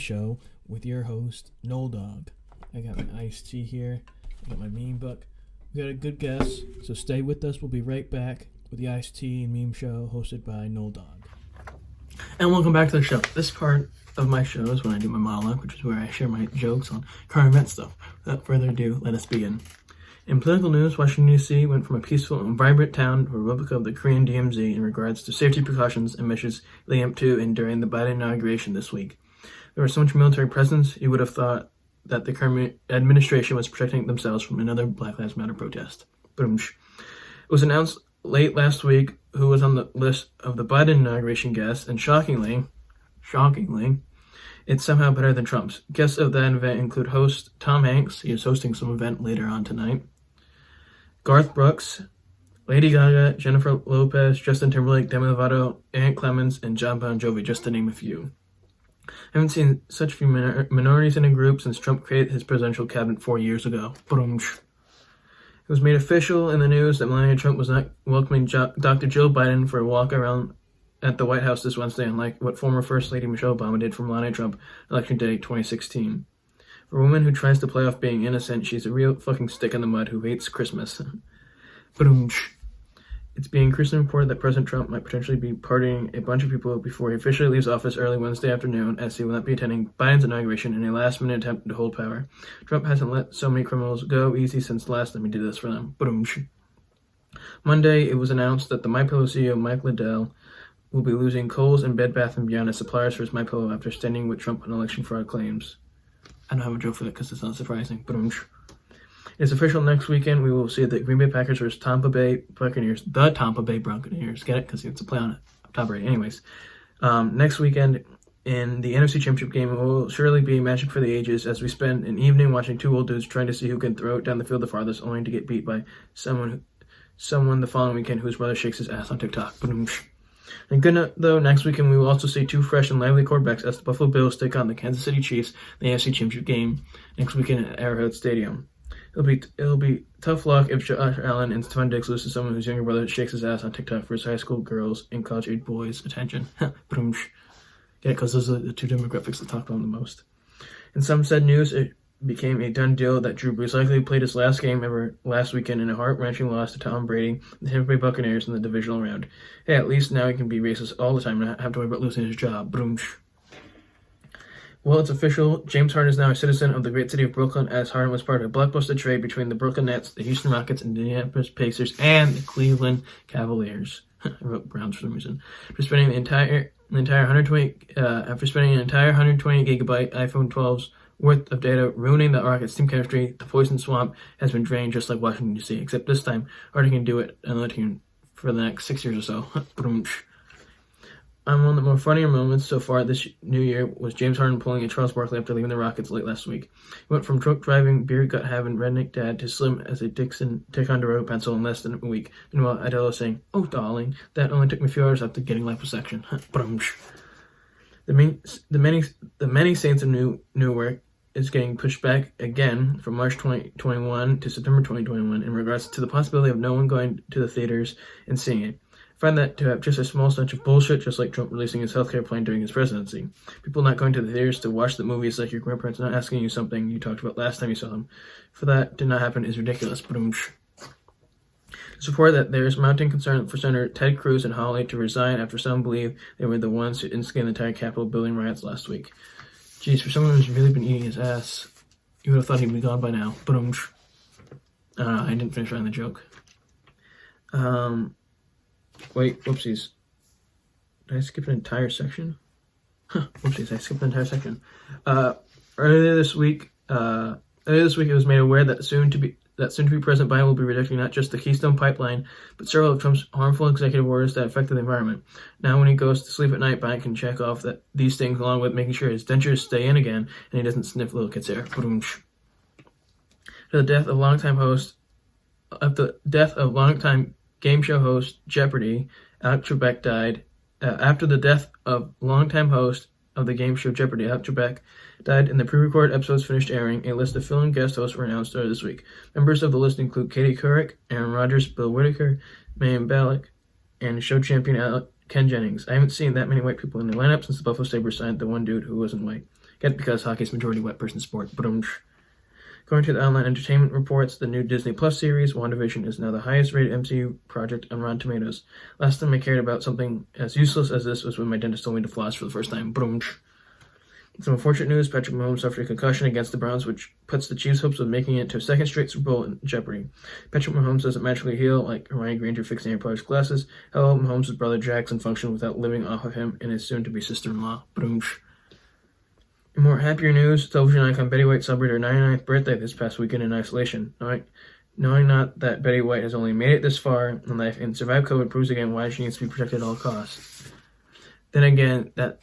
Show with your host, Nolan Carr. I got my iced tea here. I got my meme book. We got a good guest, so stay with us. We'll be right back with the iced tea and meme show hosted by Nolan Carr. And welcome back to the show. This part of my show is when I do my monologue, which is where I share my jokes on current event stuff. Without further ado, let us begin. In political news, Washington, D.C. went from a peaceful and vibrant town to a replica of the Korean DMZ in regards to safety precautions and measures leading up to and during the Biden inauguration this week. There was so much military presence, you would have thought that the current administration was protecting themselves from another Black Lives Matter protest. Boom. It was announced late last week who was on the list of the Biden inauguration guests, and shockingly, it's somehow better than Trump's. Guests of that event include host Tom Hanks, he is hosting some event later on tonight, Garth Brooks, Lady Gaga, Jennifer Lopez, Justin Timberlake, Demi Lovato, Ant Clemens, and John Bon Jovi, just to name a few. I haven't seen such few minorities in a group since Trump created his presidential cabinet 4 years ago. It was made official in the news that Melania Trump was not welcoming Dr. Jill Biden for a walk around at the White House this Wednesday, unlike what former First Lady Michelle Obama did for Melania Trump Election Day 2016. For a woman who tries to play off being innocent, she's a real fucking stick in the mud who hates Christmas. It's being increasingly reported that President Trump might potentially be pardoning a bunch of people before he officially leaves office early Wednesday afternoon, as he will not be attending Biden's inauguration in a last-minute attempt to hold power. Trump hasn't let so many criminals go easy since the last time he did this for them. Monday, it was announced that the MyPillow CEO Mike Lindell will be losing Kohl's and Bed Bath & Beyond as suppliers for his MyPillow after standing with Trump on election fraud claims. I don't have a joke for that because it's not surprising. It's official next weekend. We will see the Green Bay Packers versus Tampa Bay Buccaneers. The Tampa Bay Buccaneers. Get it? Because it's a play on it. Tom Brady. Anyways, next weekend in the NFC Championship game, it will surely be a matchup for the ages as we spend an evening watching two old dudes trying to see who can throw it down the field the farthest, only to get beat by someone the following weekend whose brother shakes his ass on TikTok. And good note, though, next weekend we will also see two fresh and lively quarterbacks as the Buffalo Bills take on the Kansas City Chiefs in the AFC Championship game next weekend at Arrowhead Stadium. It'll be tough luck if Josh Allen and Stephon Diggs lose to someone whose younger brother shakes his ass on TikTok for his high school girls and college-age boys' attention. Get it? Because those are the two demographics that talk about them the most. In some said news, it became a done deal that Drew Brees likely played his last game ever last weekend in a heart-wrenching loss to Tom Brady, the Tampa Bay Buccaneers in the divisional round. Hey, at least now he can be racist all the time and not have to worry about losing his job. Well, it's official. James Harden is now a citizen of the great city of Brooklyn, as Harden was part of a blockbuster trade between the Brooklyn Nets, the Houston Rockets, and the Indianapolis Pacers, and the Cleveland Cavaliers. I wrote Browns for some reason. After spending an entire 120 gigabyte iPhone 12's worth of data ruining the Rockets' team chemistry, the poison swamp has been drained just like Washington, D.C., except this time Harden can do it another team for the next 6 years or so. One of the more funnier moments so far this new year was James Harden pulling a Charles Barkley after leaving the Rockets late last week. He went from truck driving, beer gut having redneck dad to slim as a Dixon Ticonderoga pencil in less than a week. Meanwhile, Adele saying, "Oh, darling, that only took me a few hours after getting liposuction." The many Saints of Newark is getting pushed back again from March 2021 to September 2021 in regards to the possibility of no one going to the theaters and seeing it. I find that to have just a small snatch of bullshit, just like Trump releasing his healthcare plan during his presidency. People not going to the theaters to watch the movies like your grandparents not asking you something you talked about last time you saw them. For that to not happen is ridiculous. It's reported that there is mounting concern for Senator Ted Cruz and Hawley to resign after some believe they were the ones who instigated the entire Capitol building riots last week. Jeez, for someone who's really been eating his ass, you would have thought he'd be gone by now. I didn't finish writing the joke. Wait, whoopsies. Did I skip an entire section? Whoopsies, I skipped an entire section. Earlier this week, it was made aware that soon-to-be President Biden will be rejecting not just the Keystone Pipeline, but several of Trump's harmful executive orders that affected the environment. Now when he goes to sleep at night, Biden can check off these things along with making sure his dentures stay in again and he doesn't sniff little kids' hair. After the death of longtime game show host Jeopardy, Alex Trebek died. After the death of longtime host of the game show Jeopardy, Alex Trebek died, and the pre-recorded episodes finished airing. A list of fill-in guest hosts were announced earlier this week. Members of the list include Katie Couric, Aaron Rodgers, Bill Whitaker, Mayim Bialik, and show champion Ken Jennings. I haven't seen that many white people in the lineup since the Buffalo Sabres signed the one dude who wasn't white. Get it because hockey's majority wet person sport. According to the online entertainment reports, the new Disney Plus series, WandaVision, is now the highest-rated MCU project on Rotten Tomatoes. Last time I cared about something as useless as this was when my dentist told me to floss for the first time. Some unfortunate news, Patrick Mahomes suffered a concussion against the Browns, which puts the Chiefs' hopes of making it to a second straight Super Bowl in jeopardy. Patrick Mahomes doesn't magically heal like Hermione Granger fixing Harry Potter's glasses. Hello, Mahomes' brother Jackson functioned without living off of him and his soon-to-be sister-in-law. In more happier news, television icon Betty White celebrated her 99th birthday this past weekend in isolation. Knowing not that Betty White has only made it this far in life and survived COVID proves again why she needs to be protected at all costs. Then again, that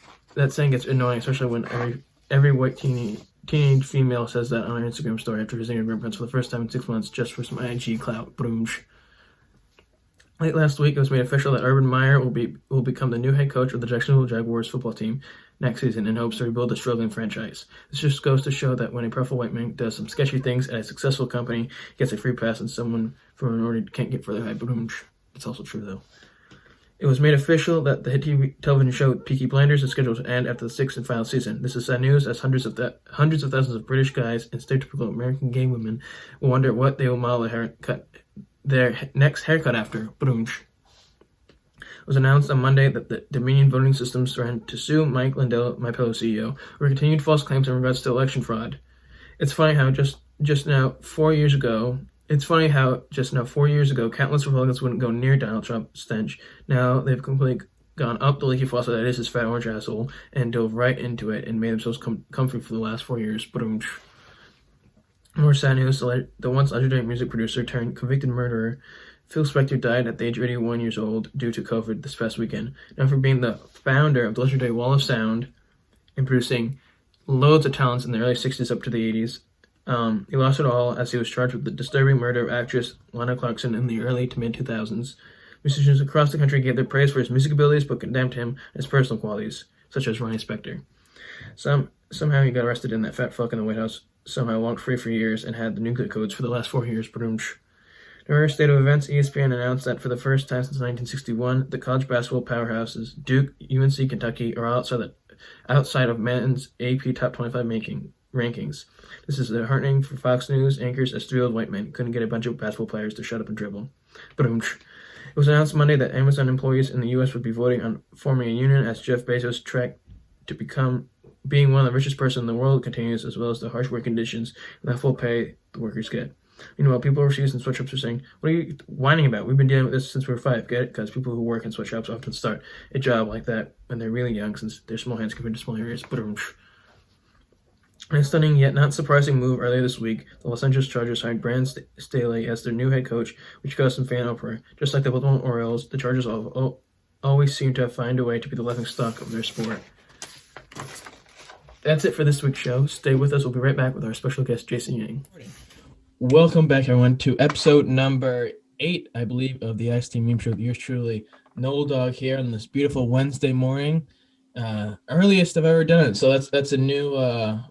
saying gets annoying, especially when every white teenage female says that on her Instagram story after visiting her grandparents for the first time in 6 months just for some IG clout. Late last week, it was made official that Urban Meyer will become the new head coach of the Jacksonville Jaguars football team next season in hopes to rebuild the struggling franchise. This just goes to show that when a powerful white man does some sketchy things at a successful company, he gets a free pass and someone from a minority can't get further high. It's also true, though. It was made official that the hit television show Peaky Blinders is scheduled to end after the sixth and final season. This is sad news, as hundreds of thousands of British guys and stereotypical American gay women will wonder what they will model their next haircut after. It was announced on Monday that the Dominion Voting Systems threatened to sue Mike Lindell, MyPillow CEO, for continued false claims in regards to election fraud. It's funny how just now 4 years ago, countless Republicans wouldn't go near Donald Trump's stench. Now they've completely gone up the leaky faucet that is his fat orange asshole and dove right into it and made themselves comfy for the last 4 years. More sad news, the once legendary music producer turned convicted murderer Phil Spector died at the age of 81 years old due to COVID this past weekend. Known for being the founder of the legendary Wall of Sound and producing loads of talents in the early 60s up to the 80s, he lost it all as he was charged with the disturbing murder of actress Lana Clarkson in the early to mid-2000s. Musicians across the country gave their praise for his music abilities but condemned him and his personal qualities, such as Ronnie Spector. Somehow he got arrested in that fat fuck in the White House, somehow walked free for years, and had the nuclear codes for the last 4 years. During a state of events, ESPN announced that for the first time since 1961, the college basketball powerhouses Duke, UNC, Kentucky are outside of men's AP Top 25 rankings. This is heartening for Fox News anchors as three old white men couldn't get a bunch of basketball players to shut up and dribble. It was announced Monday that Amazon employees in the U.S. would be voting on forming a union as Jeff Bezos' trek to become being one of the richest person in the world continues, as well as the harsh work conditions and the full pay the workers get. Meanwhile, people overseas in sweatshops are saying, "What are you whining about? We've been dealing with this since we were 5. Get it? Because people who work in sweatshops often start a job like that when they're really young, since their small hands compared to small areas." In a stunning yet not surprising move earlier this week, the Los Angeles Chargers hired Brandon Staley as their new head coach, which caused some fan uproar. Just like the Baltimore Orioles, the Chargers always seem to find a way to be the laughingstock of their sport. That's it for this week's show. Stay with us. We'll be right back with our special guest, Jason Yang. Welcome back, everyone, to episode number 8, I believe, of the IST Meme Show. Yours truly, Nolan Dog here on this beautiful Wednesday morning. Earliest I've ever done it, so that's a new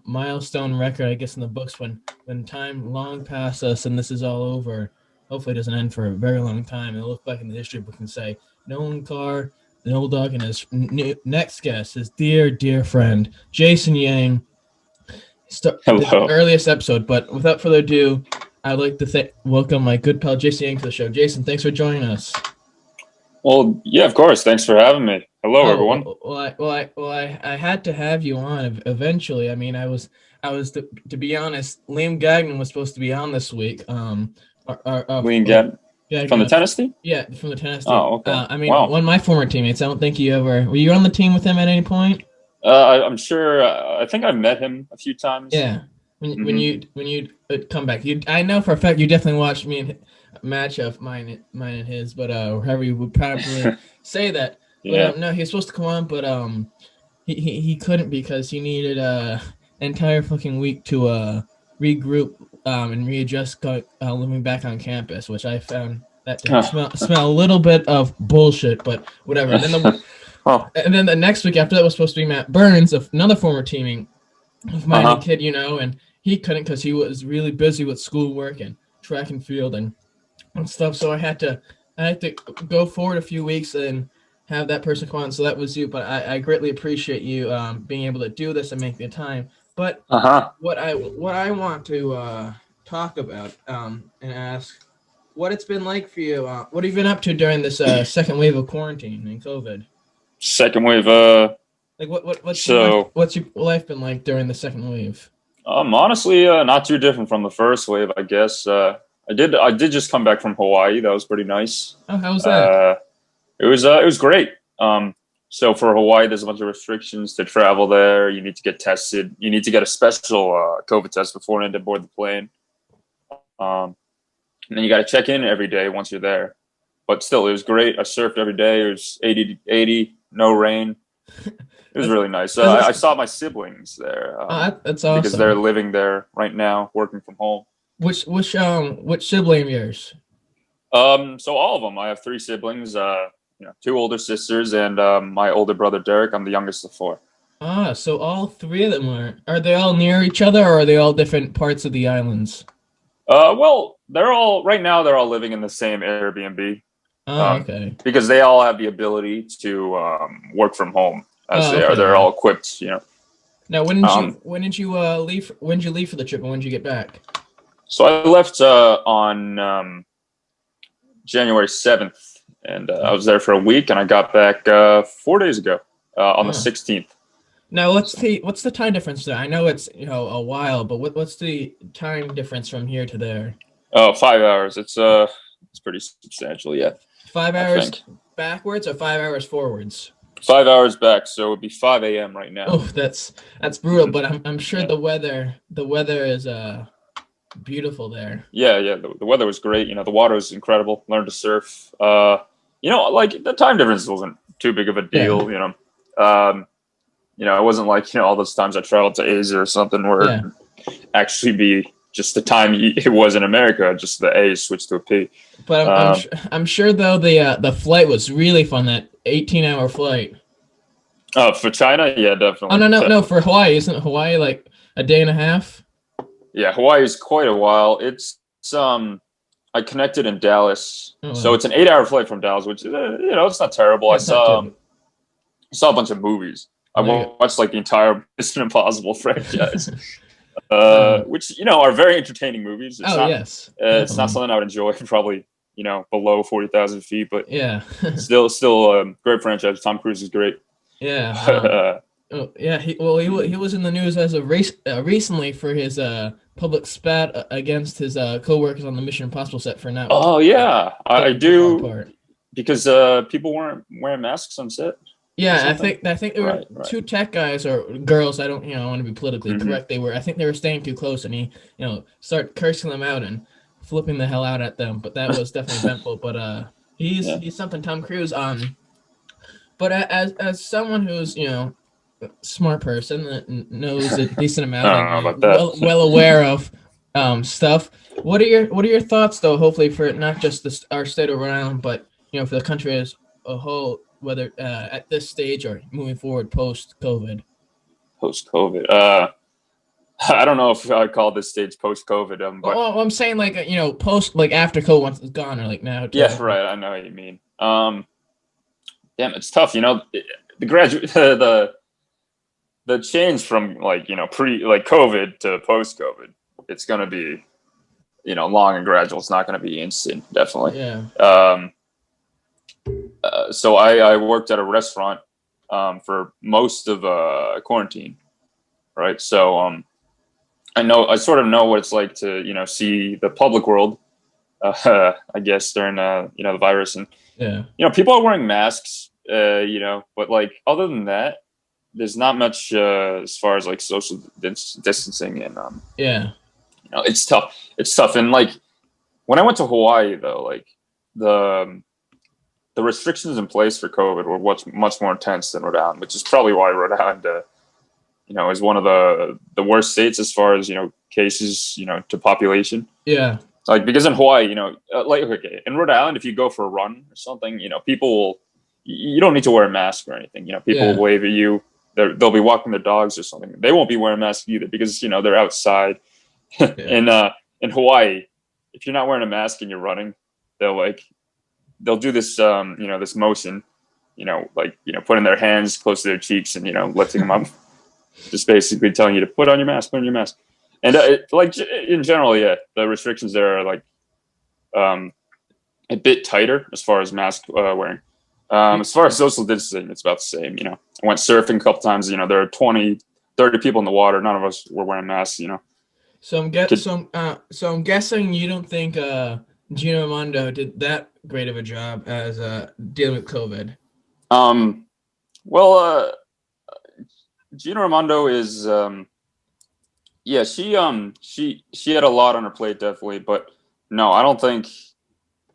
milestone record, I guess, in the books when time long past us and this is all over. Hopefully it doesn't end for a very long time. And look back in the history book and say, Nolan Carr, the Nolan Dog, and his next guest, his dear friend, Jason Yang. Hello. The earliest episode, but without further ado, I'd like to welcome my good pal Jason Yang to the show. Jason, thanks for joining us. Well, yeah, of course. Thanks for having me. Hello, everyone. I had to have you on eventually. I mean, I was to be honest, Liam Gagnon was supposed to be on this week. Liam Gagnon from the tennis team? Yeah, from the tennis team. Oh, okay. One of my former teammates. I don't think were you on the team with him at any point? I'm sure. I think I've met him a few times. Yeah. When you come back, I know for a fact you definitely watched me in a match of mine and his, but however you would probably say that. Yeah. But no, he was supposed to come on, but he couldn't because he needed an entire fucking week to regroup and readjust living back on campus, which I found that to smell a little bit of bullshit, but whatever. And then and then the next week after that was supposed to be Matt Burns, another former teammate of mine, a kid, and he couldn't because he was really busy with schoolwork and track and field and stuff. So I had to go forward a few weeks and have that person come on. So that was you, but I greatly appreciate you being able to do this and make the time. But Uh-huh. what I want to talk about and ask what it's been like for you. What have you been up to during this second wave of quarantine and COVID? Second wave. Like So what's your life been like during the second wave? honestly, not too different from the first wave, I guess. I did just come back from Hawaii. That was pretty nice. Oh, how was that? Uh, it was great. So for Hawaii, there's a bunch of restrictions to travel there. You need to get tested. You need to get a special COVID test beforehand to board the plane. Um, and then you got to check in every day once you're there. But still, it was great. I surfed every day. It was 80, no rain. It was That's, really nice. I that's, saw my siblings there that's because they're awesome. living there right now, working from home. Which sibling of yours? So all of them. I have three siblings. Two older sisters and my older brother Derek. I'm the youngest of four. Ah, so all three of them are they all near each other or are they all different parts of the islands? Well, they're all right now. They're all living in the same Airbnb Oh, um, okay. because they all have the ability to work from home as Oh, they are. okay, They're yeah. all equipped. Now, Um, leave? When did you leave for the trip, and when did you get back? so I left on January 7th, and I Oh, was there for a week, and I got back 4 days ago on the oh. 16th. Now, So, what's the time difference there? I know it's a while, but what's the time difference from here to there? oh, 5 hours. It's pretty substantial, yeah. 5 hours I think backwards or 5 hours forwards? 5 hours back, so it would be 5 a.m. right now. Oh, that's brutal. But I'm sure Yeah, the weather is beautiful there. yeah. The weather was great. The water was incredible. Learned to surf. Like the time difference wasn't too big of a Yeah, deal. It wasn't like all those times I traveled to Asia or something where yeah. actually be just the time it was in America, just the A switched to a P. But Um, I'm sure though the flight was really fun. That 18-hour flight. for China, yeah, Oh definitely, no, definitely. for Hawaii, isn't Hawaii like a day and a half? Yeah, Hawaii is quite a while. I connected in Dallas, Oh so well, it's an 8 hour flight from Dallas, which it's not terrible. yeah, I it's not saw too. saw a bunch of movies. I Oh, there you watched like the entire Mission Impossible franchise, go. which are very entertaining movies. It's Oh not yes, it's not definitely. something I would enjoy probably below 40,000 feet, but Yeah, still great franchise. Tom Cruise is great. yeah. Oh Oh yeah. He was in the news as of recently for his public spat against his coworkers on the Mission Impossible set for not yeah, I taking too far do apart. because people weren't wearing masks on set or Yeah, something. I think there were Right, right. two tech guys or girls. I don't want to be politically Hmm. correct. I think they were staying too close, and he start cursing them out and flipping the hell out at them. But that was definitely eventful. But Yeah. he's something Tom Cruise. But as someone who's smart person that knows a decent I amount don't and know about well that. aware of stuff. What are your thoughts though? Hopefully for not just our state of Rhode Island, but for the country as a whole, whether at this stage or moving forward post COVID. Post COVID. I don't know if I'd call this stage post COVID. But Well, I'm saying like post like after COVID once it's gone or like now yeah, to right. I know what you mean. Damn, it's tough. The graduate, the change from like pre like COVID to post COVID. It's gonna be long and gradual. It's not gonna be instant. Definitely. yeah Um, so I worked at a restaurant for most of quarantine, right? So I sort of know what it's like to see the public world, I guess during the virus, and yeah people are wearing masks, but like other than that, there's not much as far as like social distancing, and yeah it's tough. It's tough, and like when I went to Hawaii though, like the the restrictions in place for COVID were much more intense than Rhode Island, which is probably why Rhode Island, is one of the worst states as far as cases, to population. yeah Like because in Hawaii, like okay, in Rhode Island, if you go for a run or something, people will. You don't need to wear a mask or anything. People will yeah wave at you. They'll be walking their dogs or something. They won't be wearing masks either because they're outside. yeah In Hawaii, if you're not wearing a mask and you're running, they'll like they'll do this this motion putting their hands close to their cheeks and lifting them up, just basically telling you to put on your mask. And in general, yeah, the restrictions there are like a bit tighter as far as mask wearing. As far as social distancing, it's about the same. I went surfing a couple times. There are 20, 30 people in the water. None of us were wearing masks. So I'm guessing you don't think Gino Armando did that great of a job as dealing with COVID. Well, Gina Raimondo is she had a lot on her plate, definitely, but no, I don't think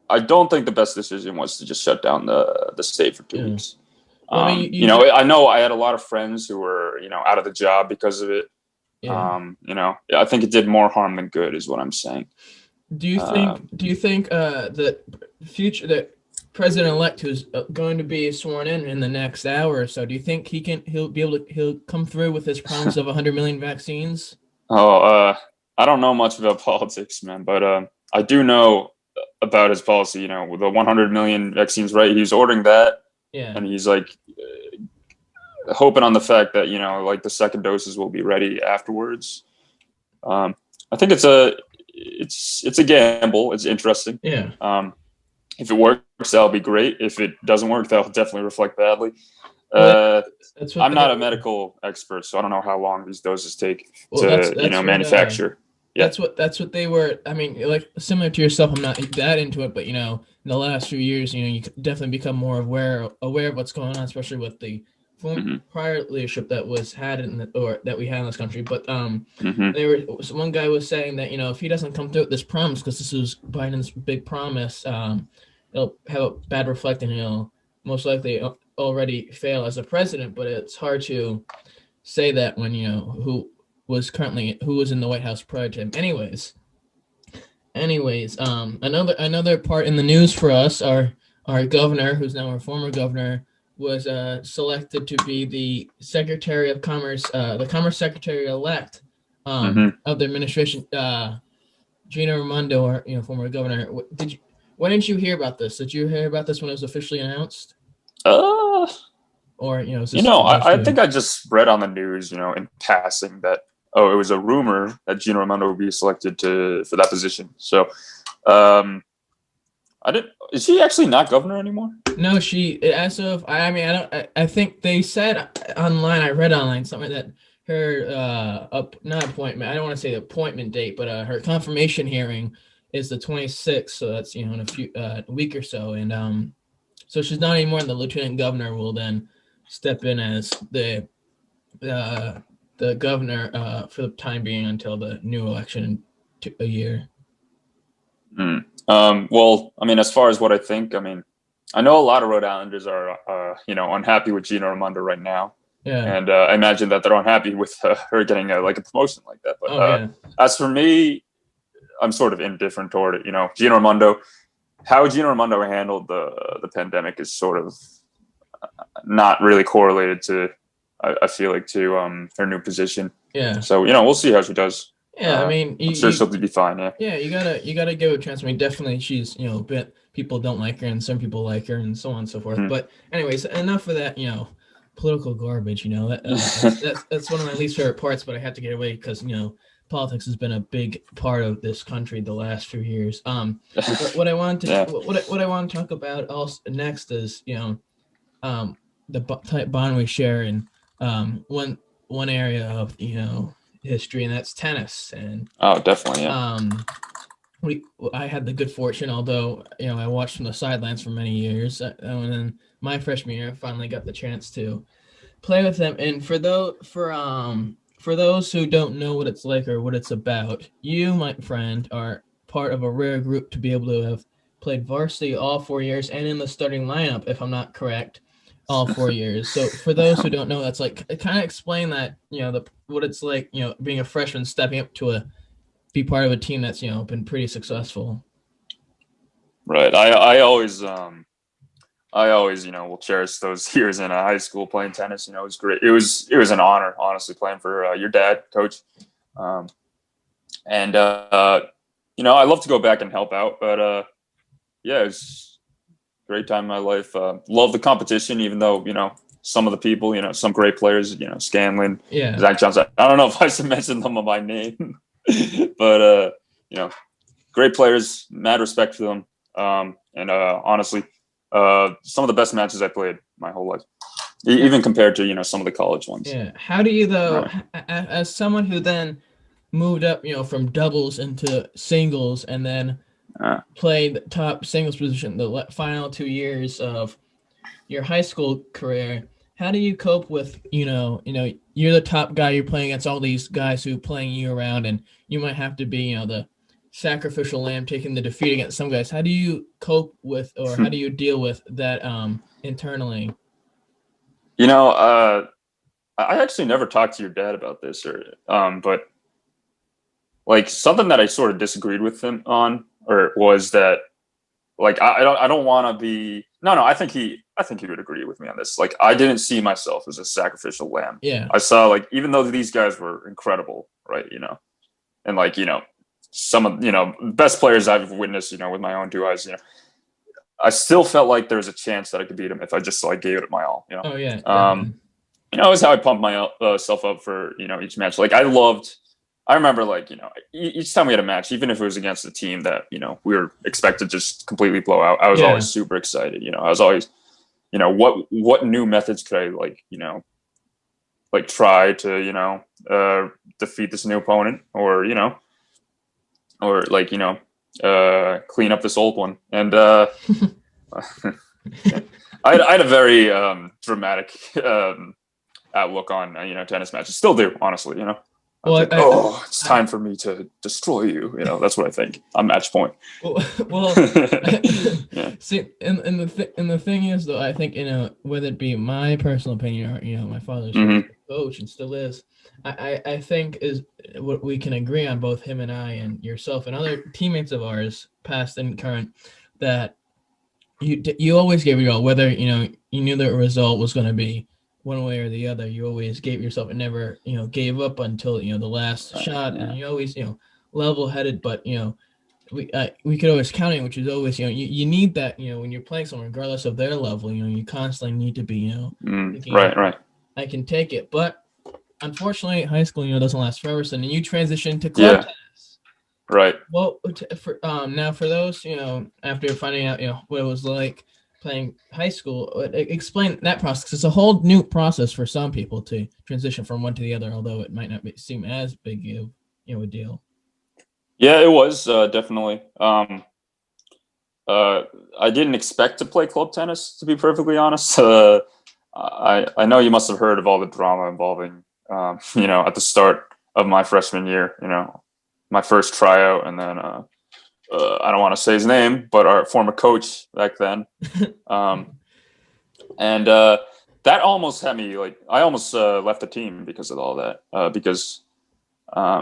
the best decision was to just shut down the state for 2 weeks. Well, I mean, I know I had a lot of friends who were out of the job because of it. Yeah. I think it did more harm than good, is what I'm saying. Do you think the president-elect who's going to be sworn in the next hour or so, do you think he'll come through with his promise of 100 million vaccines? I don't know much about politics, man, but I do know about his policy. With the 100 million vaccines, right? He's ordering that, and he's like hoping on the fact that like the second doses will be ready afterwards. I think it's a gamble. It's interesting. Yeah. If it works, that'll be great. If it doesn't work, that'll definitely reflect badly. I'm not a medical expert, so I don't know how long these doses take to manufacture. That's what they were. I mean, like similar to yourself, I'm not that into it, but in the last few years, you definitely become more aware of what's going on, especially with the prior leadership that was had that we had in this country. But one guy was saying that if he doesn't come through with this promise, because this is Biden's big promise, it'll have a bad reflect and he'll most likely already fail as a president. But it's hard to say that when who was in the White House prior to him. Anyways, another part in the news for us, our governor, who's now our former governor, was selected to be the Secretary of Commerce, the Commerce Secretary-elect of the administration, Gina Raimondo, our former governor. When did you hear about this? Did you hear about this when it was officially announced? Or I think I just read on the news, in passing that it was a rumor that Gina Raimondo would be selected for that position. So, is she actually not governor anymore? No, I think they said online, I read online something that her not appointment, I don't want to say the appointment date, but her confirmation hearing is the 26th, so that's in a week or so, and so she's not anymore, and the lieutenant governor will then step in as the governor for the time being until the new election in a year. Well, I mean, as far as what I think, I mean, I know a lot of Rhode Islanders are, unhappy with Gina Raimondo right now. Yeah. And I imagine that they're unhappy with her getting a promotion like that. But as for me, I'm sort of indifferent toward it. Gina Raimondo, how Gina Raimondo handled the pandemic is sort of not really correlated to, I feel like, to her new position. Yeah. So we'll see how she does. Yeah, I mean, I'm sure she'll be fine. Yeah. Yeah, you gotta give her a chance. I mean, definitely, she's people don't like her, and some people like her, and so on and so forth. But anyways, enough of that. Political garbage. That's one of my least favorite parts. But I have to get away because politics has been a big part of this country the last few years. What I want to what I want to talk about also next is the type bond we share in one area of history, and that's tennis. And definitely, yeah. I had the good fortune, although I watched from the sidelines for many years, and then my freshman year I finally got the chance to play with them. And for those who don't know what it's like or what it's about, you, my friend, are part of a rare group to be able to have played varsity all 4 years and in the starting lineup, if I'm not correct, all 4 years. So for those who don't know, that's like, kind of explain that, what it's like, being a freshman, stepping up to be part of a team that's, been pretty successful. Right. I always will cherish those years in high school playing tennis. It was great. It was an honor, honestly, playing for your dad, coach. And I love to go back and help out, but it Great time in my life. Love the competition, even though, some of the people, some great players, Scanlon, Yeah. Zach Johnson. I don't know if I should mention them by name, but, great players, mad respect for them. And honestly, some of the best matches I played my whole life, even compared to, some of the college ones. Yeah. How do you, though, as someone who then moved up, from doubles into singles and then played the top singles position the final 2 years of your high school career, how do you cope with, you're the top guy, you're playing against all these guys who are playing you around, and you might have to be, the sacrificial lamb taking the defeat against some guys. How do you cope with, or how do you deal with that internally? I actually never talked to your dad about this, but like something that I sort of disagreed with him on, or was that, like, I don't want to be. No, I think he would agree with me on this. Like, I didn't see myself as a sacrificial lamb. Yeah. I saw, like, even though these guys were incredible, right? And like, some of best players I've witnessed, with my own 2 eyes, I still felt like there was a chance that I could beat him if I just like gave it my all. Oh yeah. It was how I pumped myself up for each match. Like, I remember, like, each time we had a match, even if it was against a team that, we were expected to just completely blow out, I was always super excited. I was always, what new methods could I, like try to, defeat this new opponent, or, or like, clean up this old one. And I had a very dramatic outlook on, tennis matches. Still do, honestly, Well, it's time for me to destroy you. That's what I think on match point. Well, yeah. See, and the thing is, though, I think, whether it be my personal opinion or, my father's coach and still is, I think is what we can agree on, both him and I and yourself and other teammates of ours, past and current, that you always gave your all, whether, you knew the result was going to be one way or the other. You always gave yourself and never, gave up until, the last shot. And you always, level-headed, but, we could always count it, which is always, you need that, when you're playing someone, regardless of their level, you constantly need to be, thinking, right. I can take it. But unfortunately, high school, doesn't last forever. So then you transition to club tennis. Right. Well, now for those, after finding out, what it was like playing high school, explain that process, because it's a whole new process for some people to transition from one to the other, although it might not seem as big a deal. Yeah, it was definitely. I didn't expect to play club tennis, to be perfectly honest. I know you must have heard of all the drama involving, at the start of my freshman year, my first tryout, and then I don't want to say his name, but our former coach back then. And that almost had me, like, I almost left the team because of all that. Because I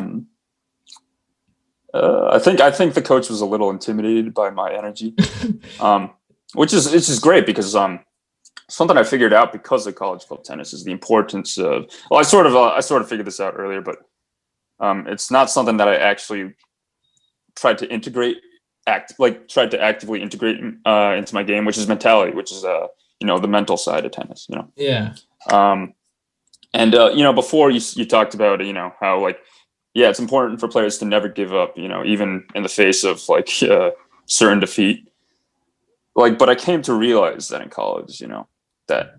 think the coach was a little intimidated by my energy, which is great, because something I figured out because of college club tennis is the importance of. Well, I sort of figured this out earlier, but it's not something that I actually tried to actively integrate into my game, which is mentality, which is the mental side of tennis. Yeah. And before you talked about how, like, yeah, it's important for players to never give up, even in the face of, like, certain defeat. Like, but I came to realize that in college, that,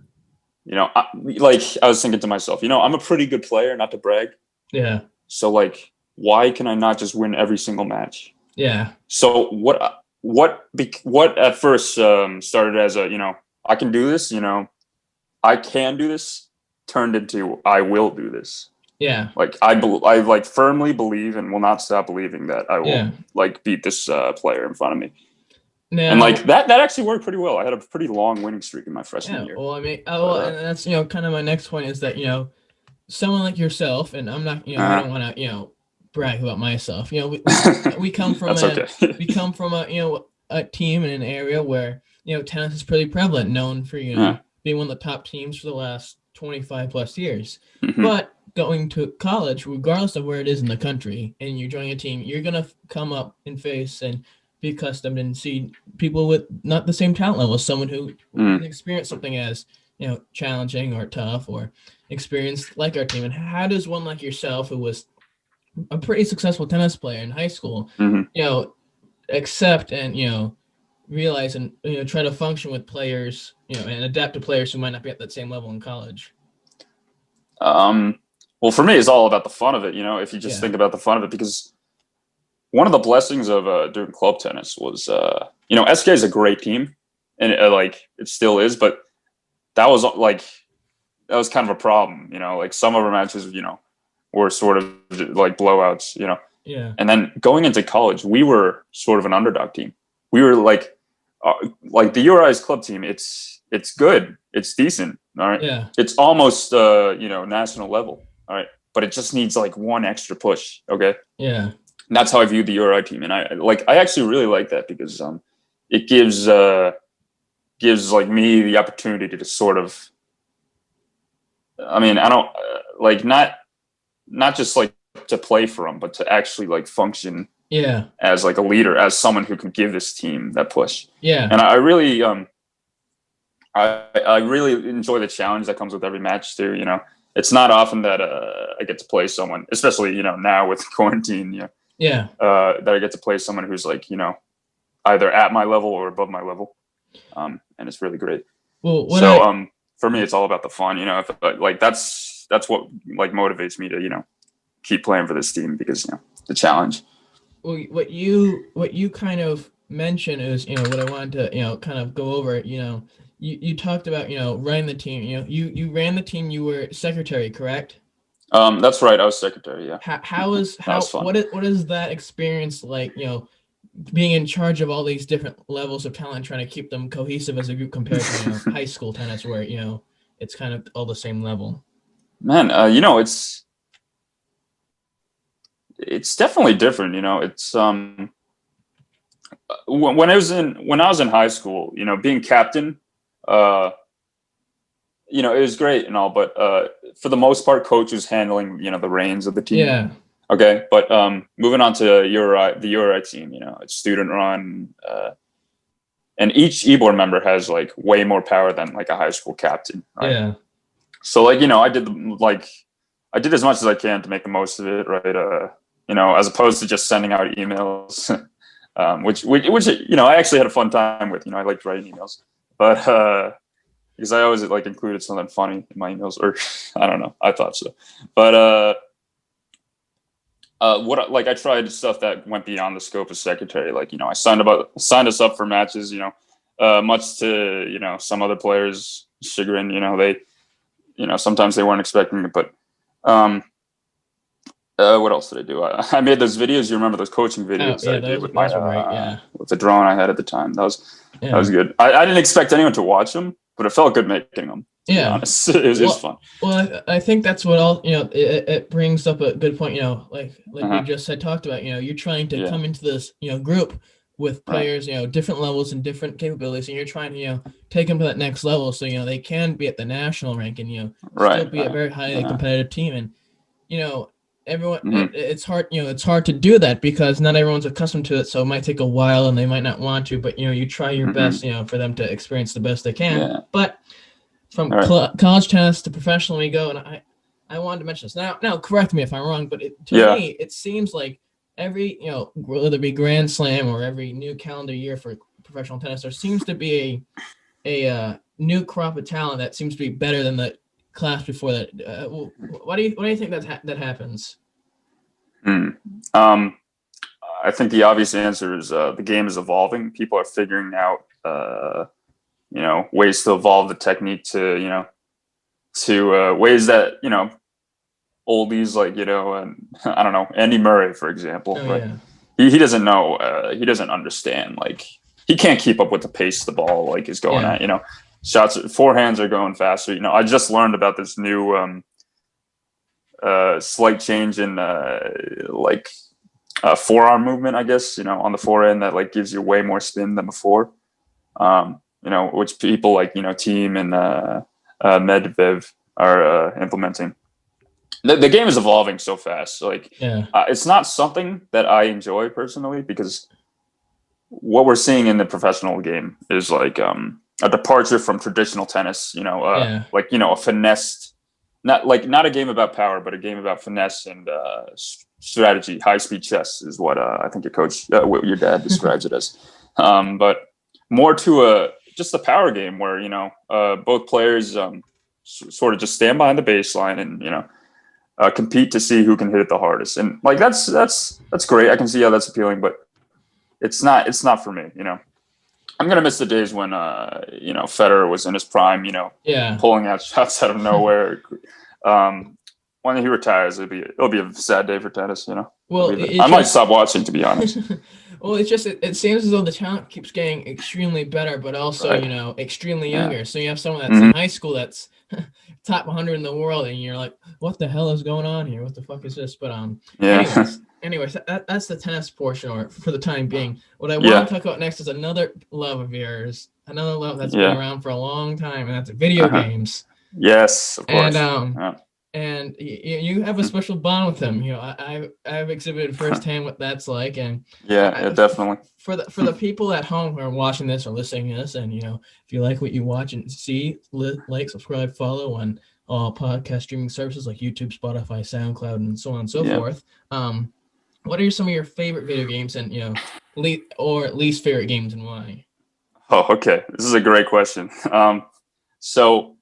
I was thinking to myself, I'm a pretty good player, not to brag. Yeah. So, like, why can I not just win every single match? Yeah. So what at first started as a, I can do this, I can do this, turned into I will do this. Yeah. Like, I firmly believe and will not stop believing that I will like beat this player in front of me. Now, and like that actually worked pretty well. I had a pretty long winning streak in my freshman year. Well, I mean, and that's kind of my next point is that someone like yourself, and I'm not I don't want to brag about myself. We come from we come from a team in an area where tennis is pretty prevalent, known for being one of the top teams for the last 25 plus years. Mm-hmm. But going to college, regardless of where it is in the country, and you're joining a team, you're gonna come up and face and be accustomed and see people with not the same talent level, someone who can experience something as challenging or tough or experienced like our team. And how does one like yourself, who was a pretty successful tennis player in high school, accept and realize and try to function with players, and adapt to players who might not be at that same level in college? Well, for me, it's all about the fun of it. If you just think about the fun of it, because one of the blessings of doing club tennis was, SK is a great team, and it still is, but that was kind of a problem. Like some of our matches, were sort of like blowouts. Yeah. And then going into college, we were sort of an underdog team. We were like the URI's club team. It's good. It's decent. All right. Yeah. It's almost national level. All right. But it just needs like one extra push. Okay. Yeah. And that's how I viewed the URI team. And I actually really like that because it gives like me the opportunity to sort of, I mean, I don't not just like to play for them, but to actually like function as like a leader, as someone who can give this team that push. Yeah. And I really I really enjoy the challenge that comes with every match too. It's not often that I get to play someone, especially now with quarantine. That I get to play someone who's like either at my level or above my level, and it's really great. Well, for me, it's all about the fun. If that's what like motivates me to keep playing for this team, because the challenge. Well, what you kind of mentioned is what I wanted to kind of go over. You talked about running the team. You ran the team. You were secretary, correct? That's right. I was secretary. Yeah. How was fun. What is that experience like? Being in charge of all these different levels of talent, trying to keep them cohesive as a group compared to high school tennis, where it's kind of all the same level. Man, it's definitely different. It's when I was in high school, being captain, it was great and all, but for the most part, coach was handling the reins of the team. Yeah. Okay, but moving on to the URI team, it's student run, and each e-board member has like way more power than like a high school captain. Right? Yeah. So I did as much as I can to make the most of it, right? As opposed to just sending out emails, which I actually had a fun time with. I liked writing emails, but because I always like included something funny in my emails, or I don't know, I thought so, but I tried stuff that went beyond the scope of secretary. I signed us up for matches. Much to some other players' chagrin. They sometimes they weren't expecting it, but what else did I do? I made those videos. You remember those coaching videos that I did with with the drone I had at the time. That was good. I didn't expect anyone to watch them, but it felt good making them. Yeah, it was fun. Well, I think that's what all it brings up a good point. Like we just talked about. You're trying to come into this group with players, different levels and different capabilities, and you're trying to take them to that next level, so they can be at the national rank and still be a very highly competitive team. And everyone, it's hard. It's hard to do that because not everyone's accustomed to it, so it might take a while and they might not want to. But you try your best, for them to experience the best they can. Yeah. But from college tennis to professional, we go, and I wanted to mention this. Now, correct me if I'm wrong, but to me, it seems like every whether it be Grand Slam or every new calendar year for professional tennis, there seems to be a new crop of talent that seems to be better than the class before that. Why do you think that happens? I think the obvious answer is the game is evolving. People are figuring out ways to evolve the technique to ways that oldies like and I don't know, Andy Murray, for example. He doesn't know, he doesn't understand, like he can't keep up with the pace the ball like is going at. Shots, forehands are going faster. I just learned about this new slight change in forearm movement, I guess, on the forehand that like gives you way more spin than before. Which people like Team and Medvedev are implementing. The game is evolving so fast. It's not something that I enjoy personally because what we're seeing in the professional game is like a departure from traditional tennis. Like a finessed, not a game about power, but a game about finesse and strategy. High speed chess is what I think what your dad describes it as. But more to just a power game where both players sort of just stand behind the baseline and compete to see who can hit it the hardest. And like that's great. I can see how that's appealing, but it's not for me. I'm gonna miss the days when Federer was in his prime. Pulling out shots out of nowhere. When he retires, it'll be a sad day for tennis. Well, I might stop watching, to be honest. Well, it's just it seems as though the talent keeps getting extremely better, but also Right. extremely younger. So you have someone that's Mm-hmm. in high school that's top 100 in the world, and you're like, what the hell is going on here? What the fuck is this? But Yeah. anyways, that's the tennis portion, or for the time being. What I want to talk about next is another love of yours, another love that's been around for a long time, and that's video games. Yes, of course. And you have a special bond with him. I've exhibited firsthand what that's like, and definitely. For the people at home who are watching this or listening to this, and if you like what you watch and see, like, subscribe, follow on all podcast streaming services like YouTube, Spotify, SoundCloud, and so on and so forth. What are some of your favorite video games, and least favorite games, and why? Oh, okay. This is a great question. So.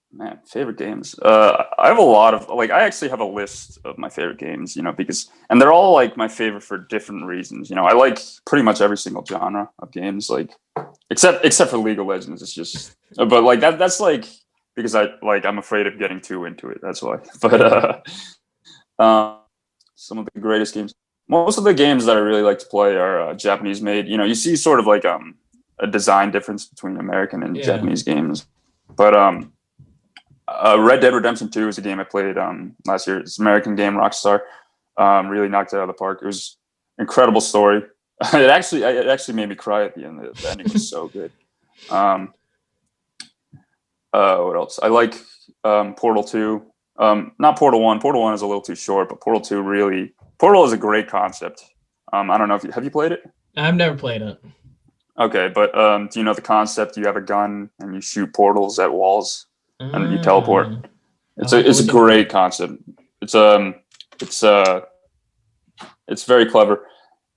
Man, favorite games. I have a lot of I actually have a list of my favorite games, and they're all like my favorite for different reasons. I like pretty much every single genre of games, except for League of Legends. It's just, but like that's like because I'm afraid of getting too into it. That's why. But some of the greatest games. Most of the games that I really like to play are Japanese made. You see sort of like a design difference between American and Japanese games, but Red Dead Redemption 2 is a game I played last year. It's an American game, Rockstar. Really knocked it out of the park. It was an incredible story. It actually made me cry at the end. The ending was so good. What else? I like Portal 2. Not Portal 1. Portal 1 is a little too short, but Portal 2 Portal is a great concept. I don't know if have you played it? I've never played it. Okay, but do you know the concept? You have a gun and you shoot portals at walls. And you teleport. It's a great concept. It's very clever,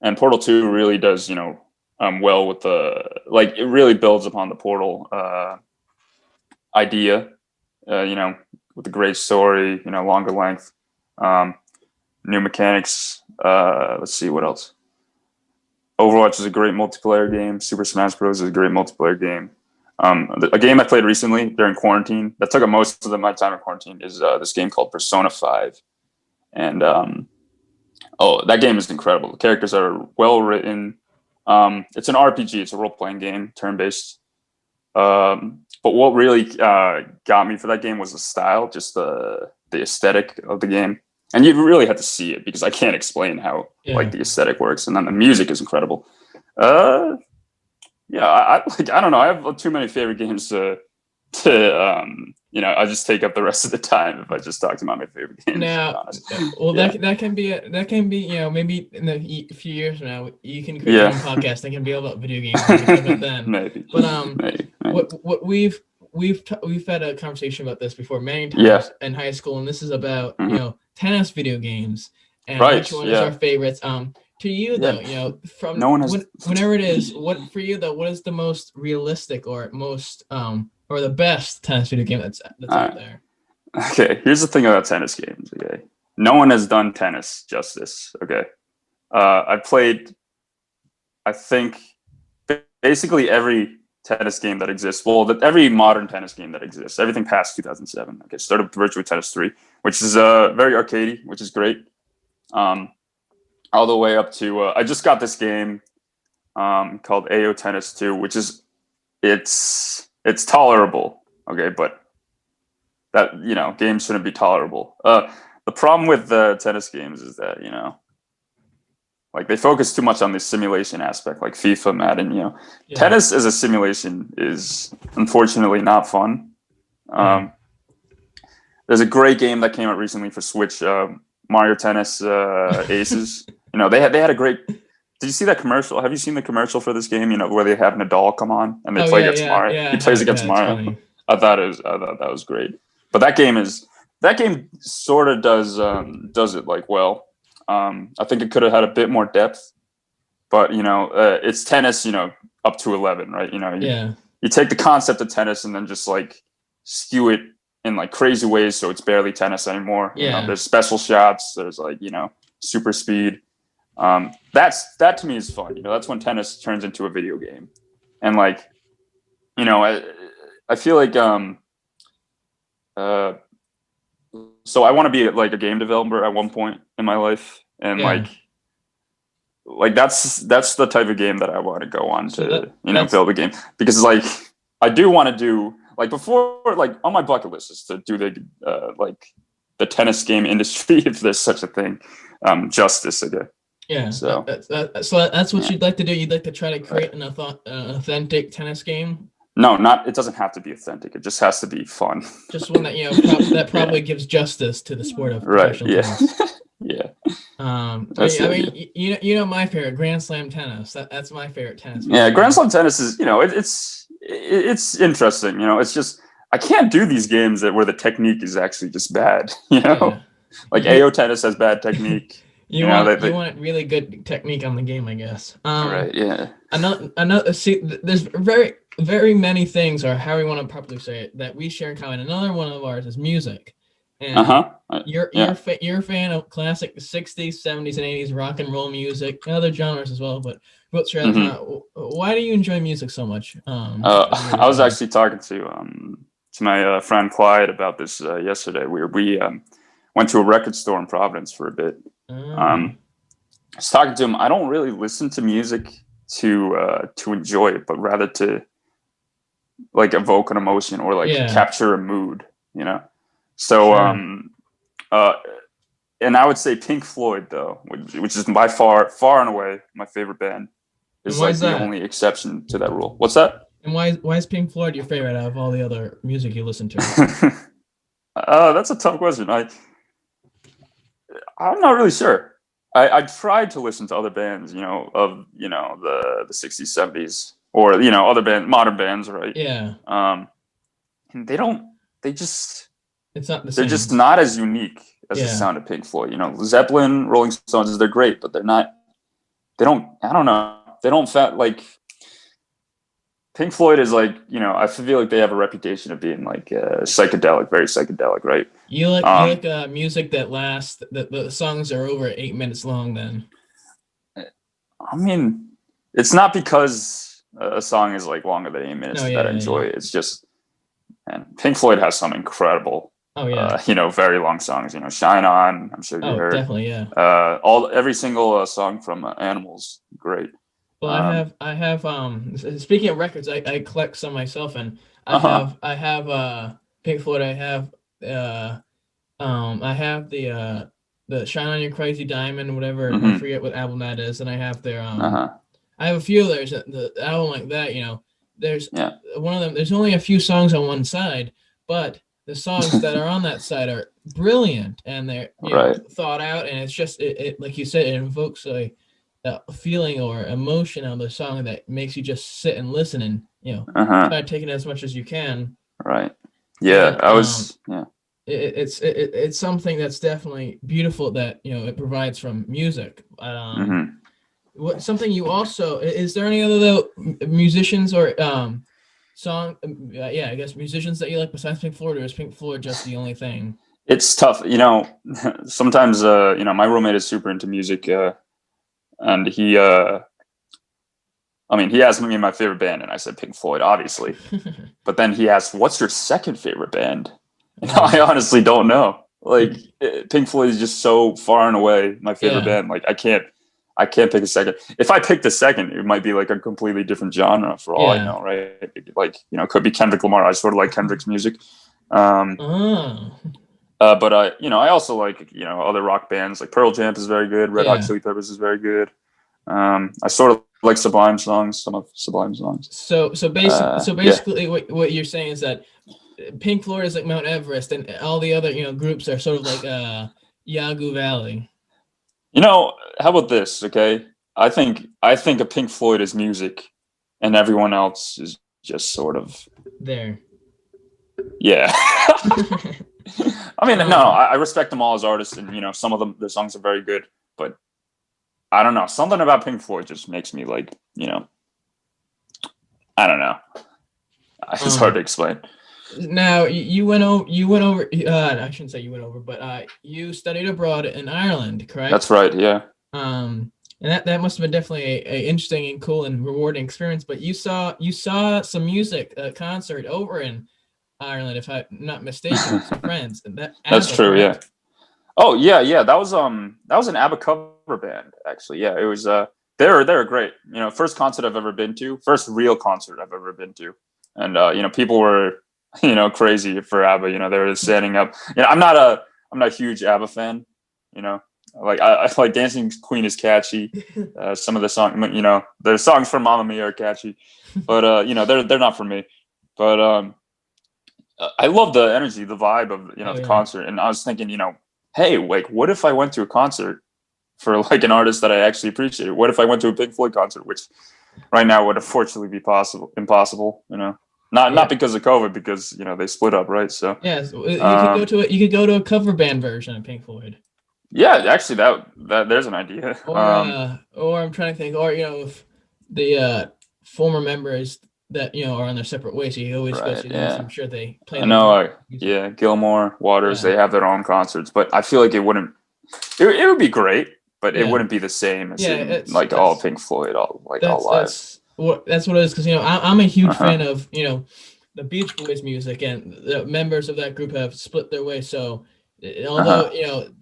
and Portal 2 really does well with it really builds upon the Portal idea, with a great story, longer length, new mechanics. Let's see what else. Overwatch is a great multiplayer game. Super Smash Bros is a great multiplayer game. A game I played recently during quarantine that took up most of my time in quarantine is this game called Persona 5. And that game is incredible. The characters are well written. It's an RPG. It's a role-playing game, turn-based. But what really got me for that game was the style, just the aesthetic of the game. And you really had to see it because I can't explain how the aesthetic works. And then the music is incredible. Yeah, I don't know. I have too many favorite games to I just take up the rest of the time if I just talk about my favorite games. Now, well, that can be maybe in a few years from now you can create your own podcast that can be all about video games. About then. Maybe. But maybe. What we've had a conversation about this before many times in high school, and this is about tennis video games and which one is our favorites. To you though, from whenever it is, what for you though, what is the most realistic or most or the best tennis video game that's out there? Okay, here's the thing about tennis games. Okay, no one has done tennis justice. Okay, I played, I think, basically every tennis game that exists. Well, every modern tennis game that exists. Everything past 2007. Okay, started with Virtua Tennis 3, which is very arcadey, which is great. All the way up to I just got this game called AO Tennis 2, which is it's tolerable, okay, but that games shouldn't be tolerable. The problem with the tennis games is that they focus too much on the simulation aspect, like FIFA, Madden. Tennis as a simulation is unfortunately not fun. There's a great game that came out recently for Switch, Mario Tennis Aces. They had a great Did you see that commercial? Have you seen the commercial for this game? You know, where they have Nadal come on and they play against Mario. yeah. He plays against it's Mario. funny. I thought that was great. But that game sort of does it like well. I think it could have had a bit more depth, but you know, it's tennis. You know, up to 11, right? You know, you take the concept of tennis and then just like skew it in like crazy ways so it's barely tennis anymore. You know, there's special shots. There's like, you know, super speed. That to me is fun. You know, that's when tennis turns into a video game. And like, you know, I feel like so I want to be like a game developer at one point in my life, and like that's the type of game that I want to go on to build a game, because like I do want to do like before, like on my bucket list is to do the like the tennis game industry, if there's such a thing, justice again. Yeah. So that's what you'd like to do. You'd like to try to create an authentic tennis game. No, it doesn't have to be authentic. It just has to be fun. Just one that, you know, that probably gives justice to the sport of professional tennis. Yeah. I mean, you know my favorite, Grand Slam tennis. That's my favorite tennis. Yeah, Grand Slam tennis is, you know, it's interesting. You know, it's just I can't do these games where the technique is actually just bad. You know, like AO tennis has bad technique. You want really good technique on the game, I guess. Right. Yeah. Another. See, there's very many things, or how we want to properly say it, that we share in common. Another one of ours is music. And you're a fan of classic 60s, 70s, and 80s rock and roll music, and other genres as well. But why do you enjoy music so much? I was actually talking to my friend Clyde about this yesterday. We went to a record store in Providence for a bit. I was talking to him. I don't really listen to music to enjoy it, but rather to like evoke an emotion or like capture a mood, you know? So, and I would say Pink Floyd though, which is by far and away my favorite band, is like the only exception to that rule. What's that? And why is Pink Floyd your favorite out of all the other music you listen to? That's a tough question. I'm not really sure. I tried to listen to other bands, you know, of, you know, the 60s, 70s, or, you know, other modern bands, right? Yeah. And it's not the same. They're just not as unique as the sound of Pink Floyd. You know, Zeppelin, Rolling Stones, they're great, but I don't know. They don't like Pink Floyd is like, you know, I feel like they have a reputation of being like psychedelic, very psychedelic, right? You like music that lasts, that the songs are over 8 minutes long then? I mean, it's not because a song is like longer than 8 minutes that I enjoy it. It's just, and Pink Floyd has some incredible, you know, very long songs. You know, "Shine On," I'm sure you heard. Definitely, yeah. Every single song from Animals, great. Well, I have speaking of records, I collect some myself, and I have Pink Floyd. I have the "Shine On Your Crazy Diamond," whatever. I forget what album that is, and I have their I have a few of theirs. The album like that, you know, there's one of them. There's only a few songs on one side, but the songs that are on that side are brilliant, and they're know, thought out, and it's just it like you said, it invokes a feeling or emotion on the song that makes you just sit and listen and, you know, try taking it as much as you can. Right. Yeah. And, it's something that's definitely beautiful that, you know, it provides from music. What something you also, is there any other musicians or I guess musicians that you like besides Pink Floyd, or is Pink Floyd just the only thing? It's tough, you know. Sometimes you know, my roommate is super into music, and he asked me my favorite band, and I said Pink Floyd, obviously. But then he asked, "What's your second favorite band?" And I honestly don't know. Like, Pink Floyd is just so far and away my favorite band. Like, I can't pick a second. If I picked a second, it might be like a completely different genre for all I know, right? Like, you know, it could be Kendrick Lamar. I sort of like Kendrick's music. But you know, I also like, you know, other rock bands. Like Pearl Jam is very good. Red Hot Chili Peppers is very good. I sort of like Sublime songs. Some of Sublime songs. So basically, what you're saying is that Pink Floyd is like Mount Everest, and all the other, you know, groups are sort of like Yagoo Valley. You know, how about this? Okay, I think of Pink Floyd as music, and everyone else is just sort of There. yeah. I mean, no, I respect them all as artists, and some of them, their songs are very good, but I don't know, something about Pink Floyd just makes me like, I don't know. It's hard to explain. Now you went over. I shouldn't say you went over, but you studied abroad in Ireland, correct? That's right. Yeah. And that must have been definitely a interesting and cool and rewarding experience. But you saw some music concert over in Ireland, if I'm not mistaken, with some friends. And that's true. Correct? Yeah. Oh yeah. That was an ABBA cover band, actually. Yeah, it was. They're great. First concert I've ever been to, first real concert I've ever been to, and people were crazy for ABBA. They were standing up. I'm not a huge ABBA fan. Like I like Dancing Queen is catchy. Some of the songs, the songs from Mamma Mia are catchy, but they're not for me. But I love the energy, the vibe of the concert, and I was thinking, hey, like, what if I went to a concert for like an artist that I actually appreciated? What if I went to a Pink Floyd concert, which right now would unfortunately be impossible, not because of COVID, because they split up, right? So yes, you could go to a cover band version of Pink Floyd. Yeah, actually, that there's an idea. Or I'm trying to think, or if the former members that are on their separate ways, so you always go see them. I'm sure they play. I know, Gilmore, Waters, they have their own concerts, but I feel like it wouldn't. It would be great, but it wouldn't be the same as all Pink Floyd, all live. That's what it is, because I'm a huge fan of the Beach Boys music, and the members of that group have split their way. So although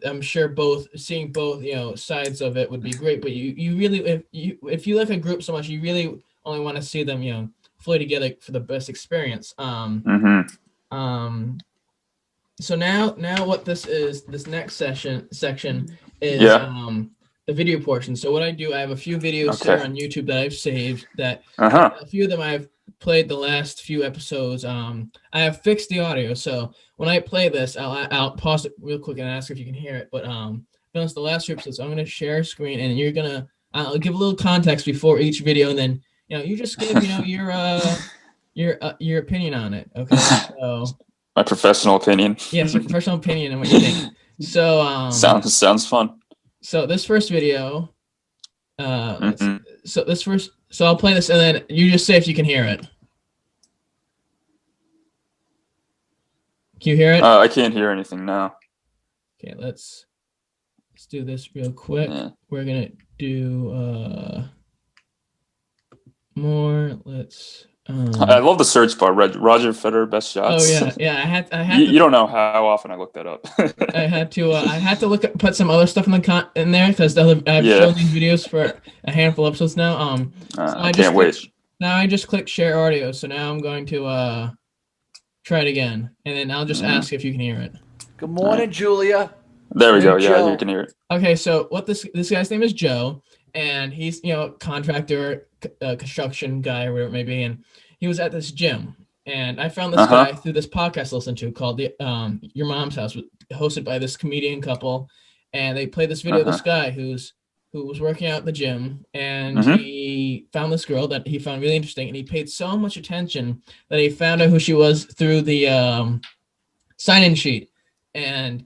I'm sure seeing both sides of it would be great, but you really, if you like a group so much, you really only want to see them play together for the best experience. So now what this next section is the video portion. So what I do, I have a few videos here on YouTube that I've saved that a few of them I've played the last few episodes. I have fixed the audio, so when I play this, I'll pause it real quick and ask if you can hear it. But it's the last few episodes. I'm gonna share screen, and I'll give a little context before each video, and then you just give your opinion on it. Okay, so my professional opinion. Yes, your professional opinion and what you think. So sounds fun. So this first video, so I'll play this, and then you just say if you can hear it. Can you hear it? I can't hear anything now. Okay, let's do this real quick. Yeah. We're gonna do more. Let's. I love the search bar. Roger Federer best shots. Oh yeah. I had. You don't know how often I looked that up. I had to put some other stuff in there, because I've shown these videos for a handful of episodes now. So I can't wait. Now I just click share audio. So now I'm going to try it again, and then I'll just ask if you can hear it. Good morning, Julia. There we go. Yeah, you can hear it. Okay, so this guy's name is Joe, and he's contractor, construction guy, or whatever it may be, and he was at this gym, and I found this guy through this podcast I listened to called Your Mom's House, hosted by this comedian couple, and they played this video of this guy who was working out at the gym, and he found this girl that he found really interesting, and he paid so much attention that he found out who she was through the sign-in sheet, and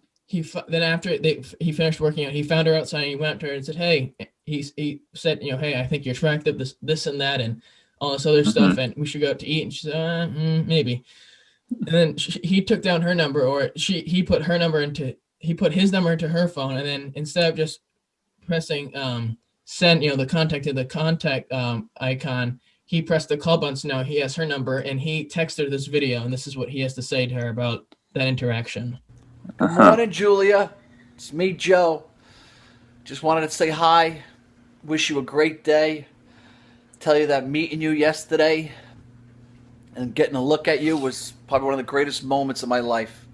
then after he finished working out, he found her outside, and he went up to her and said, hey, he said, hey, I think you're attractive, this and that, and all this other stuff, and we should go out to eat. And she said, maybe. And then he took down her number, or he put his number into her phone, and then instead of just pressing send, the contact icon, he pressed the call button. So now he has her number, and he texted her this video, and this is what he has to say to her about that interaction. Good morning, Julia. It's me, Joe. Just wanted to say hi. Wish you a great day. Tell you that meeting you yesterday and getting a look at you was probably one of the greatest moments of my life.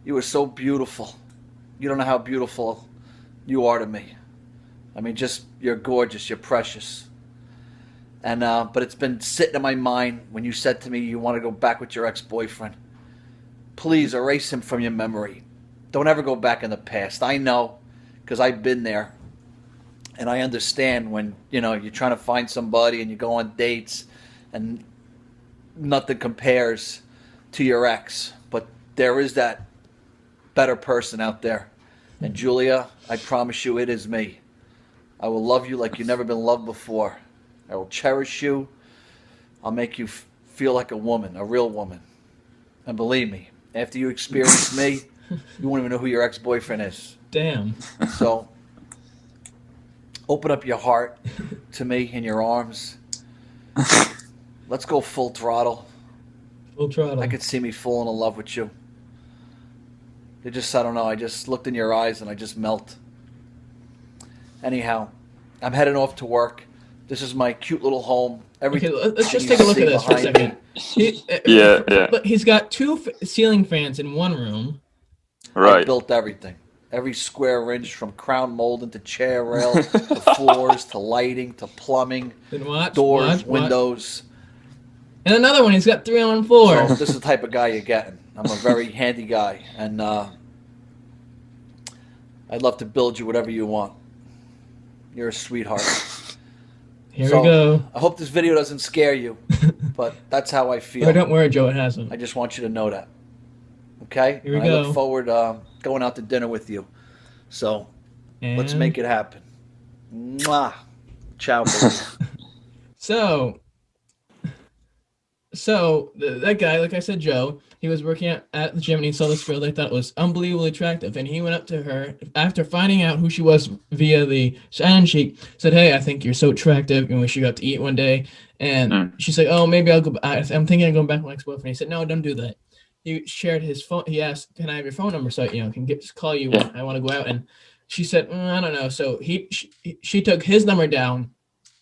You were so beautiful. You don't know how beautiful you are to me. I mean, you're gorgeous. You're precious. And but it's been sitting in my mind when you said to me you want to go back with your ex-boyfriend. Please erase him from your memory. Don't ever go back in the past. I know, because I've been there. And I understand when, you're trying to find somebody and you go on dates and nothing compares to your ex. But there is that better person out there. And Julia, I promise you it is me. I will love you like you've never been loved before. I will cherish you. I'll make you feel like a woman, a real woman. And believe me, after you experience me, you won't even know who your ex-boyfriend is. Damn. So open up your heart to me in your arms. Let's go full throttle. Full throttle. I could see me falling in love with you. I don't know. I just looked in your eyes and I just melt. Anyhow, I'm heading off to work. This is my cute little home. Okay, let's just take a look at this for a second. Yeah. He's got two ceiling fans in one room. Right. I built everything. Every square inch, from crown molding to chair rail to floors to lighting to plumbing, doors, windows. And another one, he's got 3 on 4. So this is the type of guy you're getting. I'm a very handy guy, and I'd love to build you whatever you want. You're a sweetheart. Here we go. I hope this video doesn't scare you, but that's how I feel. Oh, don't worry, Joe, it hasn't. I just want you to know that. Okay? Here we go. I look forward to going out to dinner with you. So let's make it happen. Mwah. Ciao, baby. So that guy, like I said, Joe, he was working at the gym and he saw this girl they thought was unbelievably attractive, and he went up to her after finding out who she was via the sign sheet. Said, "Hey, I think you're so attractive, and we should go out to eat one day." And she's like, "Oh, maybe I'll go. I'm thinking of going back with my ex-boyfriend." He said, "No, don't do that." He shared his phone. He asked, "Can I have your phone number so can call you when I want to go out?" And she said, "I don't know." So she took his number down.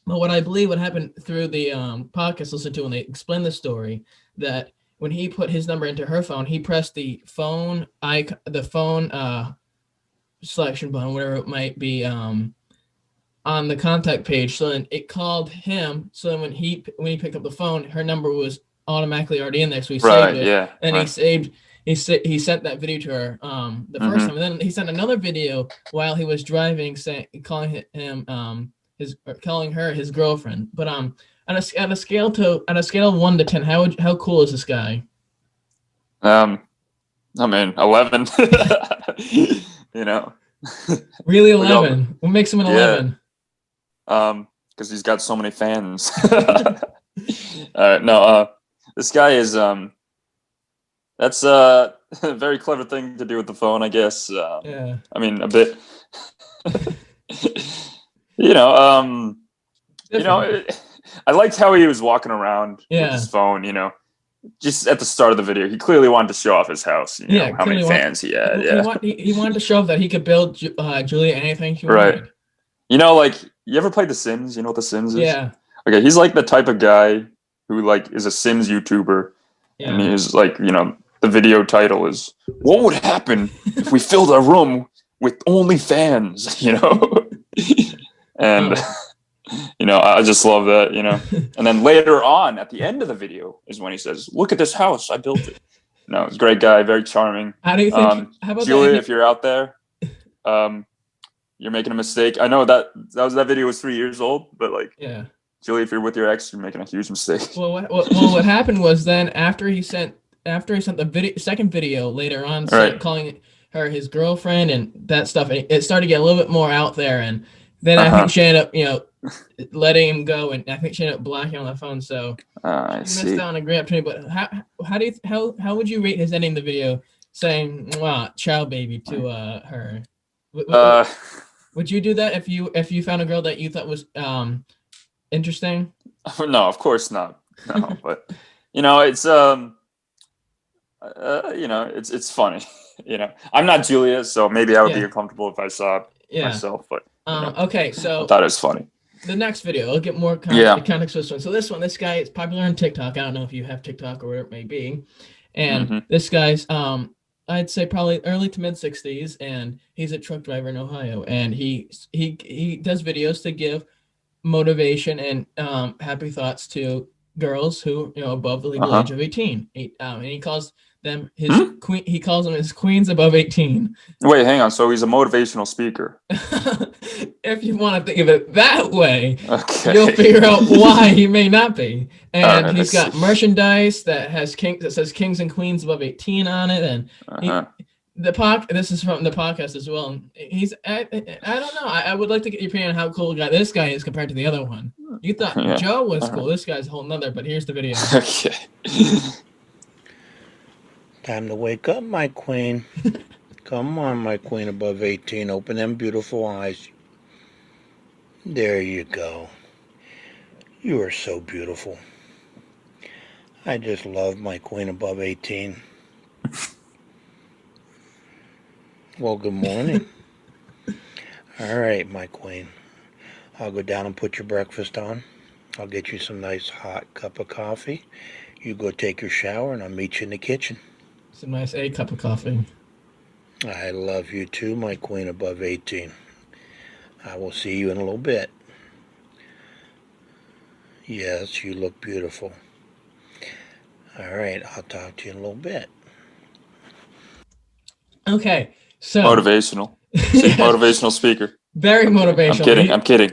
But what I believe what happened through the podcast I listened to when they explained the story, that when he put his number into her phone, he pressed the phone selection button, whatever it might be, on the contact page. So then it called him. So then when he picked up the phone, her number was automatically already in there. So he saved it. Yeah. And he sent that video to her the first time. And then he sent another video while he was driving, calling her his girlfriend. But on a scale of 1 to 10, how cool is this guy? I mean, 11. Really, 11. What makes him an 11? Because he's got so many fans. This guy is that's a very clever thing to do with the phone, I guess. Yeah. I mean, a bit. I liked how he was walking around with his phone, just at the start of the video. He clearly wanted to show off his house, how many fans he had. He wanted to show off that he could build Julia anything he wanted. Right. You ever played The Sims? You know what The Sims is? Yeah. Okay, he's like the type of guy who is a Sims YouTuber. Yeah. And he's the video title is, "What would happen if we filled a room with only fans?" And I just love that, And then later on, at the end of the video, is when he says, "Look at this house, I built it." He's a great guy, very charming. How do you think? How about Julia, if you're out there, you're making a mistake. I know that video was 3 years old, but Julia, if you're with your ex, you're making a huge mistake. Well, what happened was then after he sent the second video later on, calling her his girlfriend and that stuff, and it started to get a little bit more out there, and then I think she ended up, letting him go, and I think she ended up blocking on the phone. So I she missed out on a great opportunity. But how would you rate his ending the video, saying "Wow, ciao, baby" to her? Would you do that if you found a girl that you thought was interesting? No, of course not. No, but it's it's funny. I'm not Julia, so maybe I would be uncomfortable if I saw it myself. But okay, so I thought it was funny. The next video, I'll get more context for this one. So this guy is popular on TikTok. I don't know if you have TikTok or whatever it may be. And this guy's I'd say probably early to mid 60s, and he's a truck driver in Ohio, and he does videos to give motivation and happy thoughts to girls who above the legal age of 18. And he calls them his queen. He calls them his queens above 18. Wait, hang on. So he's a motivational speaker. If you want to think of it that way, Okay. you'll figure out why he may not be. And right, he's got merchandise that says kings and queens above 18 on it, and this is from the podcast as well. He's I don't know. I would like to get your opinion on how cool this guy is compared to the other one. You thought Joe was cool. This guy's a whole nother, but here's the video. Okay. Time to wake up, my queen. Come on, my queen above 18. Open them beautiful eyes. There you go. You are so beautiful. I just love my queen above 18. Well, good morning. All right, my queen. I'll go down and put your breakfast on. I'll get you some nice hot cup of coffee. You go take your shower, and I'll meet you in the kitchen. It's a nice cup of coffee. I love you too, my queen above 18. I will see you in a little bit. Yes, you look beautiful. All right, I'll talk to you in a little bit. Okay, so Motivational. Motivational speaker. Very motivational. I'm kidding.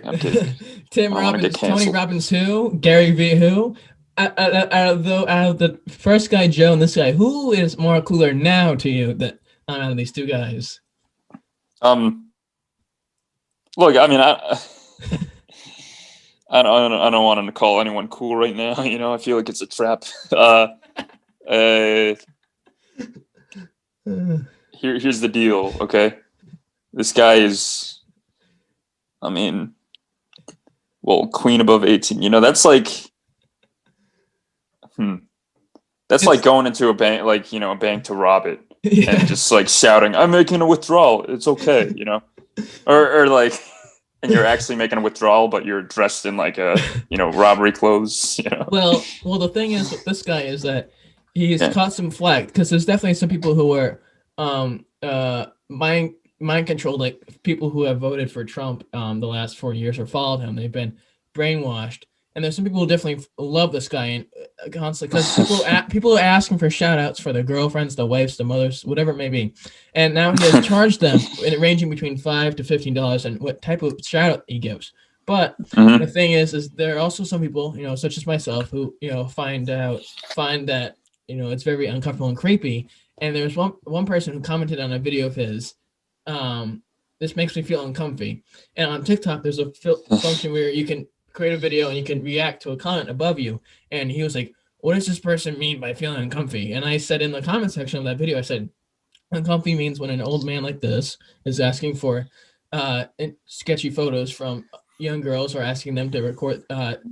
Tim Robbins, Tony Robbins who? Gary Vee who? Out of the first guy, Joe, and this guy, who is more cooler now to you out of these two guys? Look, I mean, I don't want to call anyone cool right now. You know, I feel like it's a trap. Here's the deal, okay? This guy is, I mean, well, queen above 18. You know, that's like, that's like going into a bank, like, you know, a bank to rob it, and just like shouting, "I'm making a withdrawal. It's okay," you know, or like, and you're actually making a withdrawal, but you're dressed in like a, you know, robbery clothes. You know. Well, the thing is with this guy is that he's caught some flack because there's definitely some people who are mind controlled, like people who have voted for Trump the last 4 years or followed him. They've been brainwashed, and there's some people who definitely love this guy and constantly because people are asking for shout outs for their girlfriends, the wives, the mothers, whatever it may be, and now he has charged them ranging between $5 to $15 and what type of shout out he gives. But the thing is there are also some people, you know, such as myself, who, you know, find that, you know, it's very uncomfortable and creepy. And there's one person who commented on a video of his, this makes me feel uncomfy. And on TikTok, there's a function where you can create a video and you can react to a comment above you. And he was like, "What does this person mean by feeling uncomfy?" And I said in the comment section of that video, I said, uncomfy means when an old man like this is asking for sketchy photos from young girls, or asking them to record,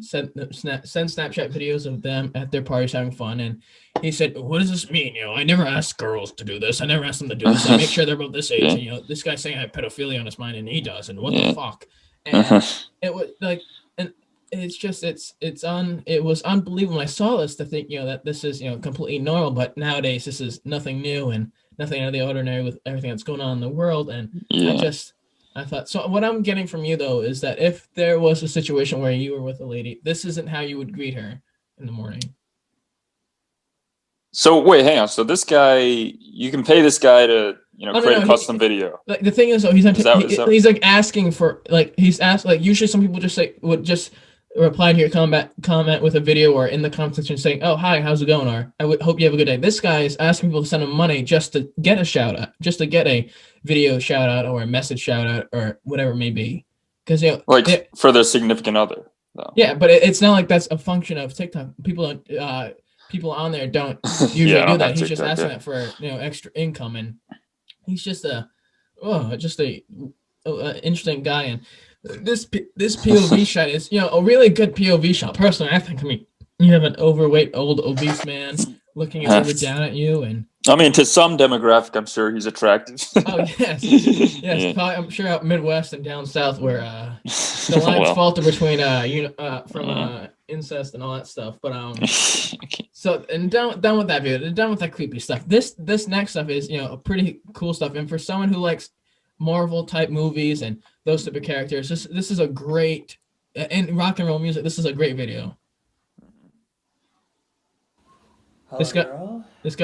send Snapchat videos of them at their parties having fun. And he said, "What does this mean? You know, I never asked girls to do this. I never asked them to do this. I make sure they're about this age. And, you know, this guy's saying I have pedophilia on his mind, and he does. And what the fuck?" And it was like, and it's just, it was unbelievable when I saw this to think, you know, that this is, you know, completely normal. But nowadays, this is nothing new and nothing out of the ordinary with everything that's going on in the world. And I thought, so what I'm getting from you, though, is that if there was a situation where you were with a lady, this isn't how you would greet her in the morning. So wait, hang on. So this guy, you can pay this guy to, you know, create a custom video. Like the thing is, though, he's like asking for, like, he's asked, like, usually some people would just reply to your comment with a video or in the comment section saying, "Oh, hi, how's it going?" Or "I hope you have a good day." This guy is asking people to send him money just to get a shout out, just to get a video shout out or a message shout out or whatever it may be. Because, you know, like for their significant other. Though. Yeah, but it's not like that's a function of TikTok. People on there don't usually do that. He's just asking that for, you know, extra income, and he's just a interesting guy. And this POV shot is, you know, a really good POV shot. Personally, I think. I mean, you have an overweight, old, obese man looking over down at you, and I mean, to some demographic, I'm sure he's attractive. Oh yes, yes. Probably, I'm sure out Midwest and down south where the lines falter between incest and all that stuff. But so, and done with that video, done with that creepy stuff. This next stuff is, you know, pretty cool stuff. And for someone who likes Marvel type movies and those type of characters, this is a great, and rock and roll music. This is a great video. This guy, this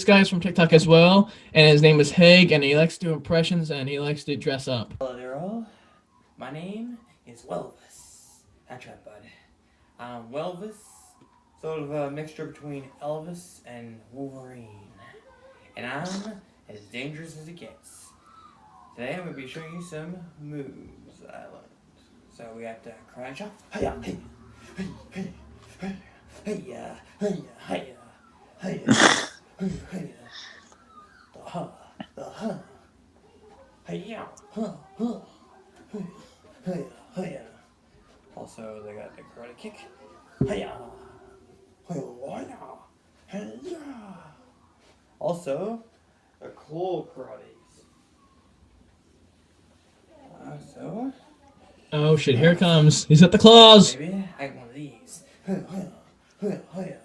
guy's from TikTok as well, and his name is Haig, and he likes to do impressions, and he likes to dress up. Hello there all. My name is Welvis. That's right, bud. I'm Welvis, sort of a mixture between Elvis and Wolverine. And I'm as dangerous as it gets. Today I'm going to be showing you some moves I learned. So we have to karate chop. Hiya, hey, hey, hey, hey, hiya, hiya, hiya, hiya, hiya. The ha, the ha. Hiya, ha, ha. Hiya, hiya. Also, they got the karate kick. Hiya, hiya, hiya. Also, the claw karates. So, Oh shit! Here it comes. He's got the claws. maybe I got one of these. Hiya, hiya, hiya.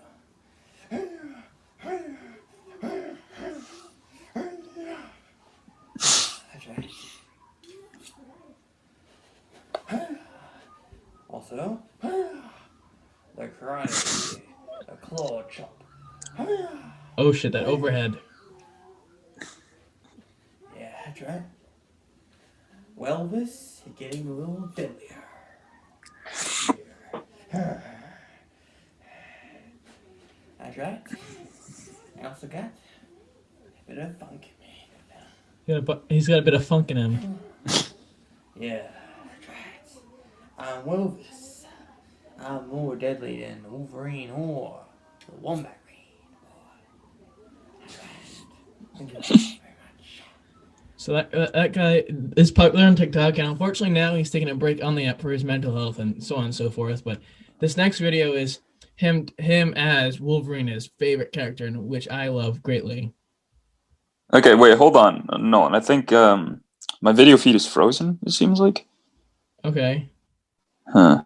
That's right. Also, the karate, the claw chop. Oh shit! That overhead. Yeah, that's right. Welvis, you're getting a little deadlier. That's right. I also got a bit of funk in me. He's got a bit of funk in him. Yeah, that's right. I'm Welvis. I'm more deadly than Wolverine or the Wombat Rain. That's right. Thank you very much. So that guy is popular on TikTok, and unfortunately now he's taking a break on the app for his mental health and so on and so forth. But this next video is him as Wolverine, his favorite character, and which I love greatly. Okay, wait, hold on, Nolan. I think my video feed is frozen. It seems like. Okay. Huh.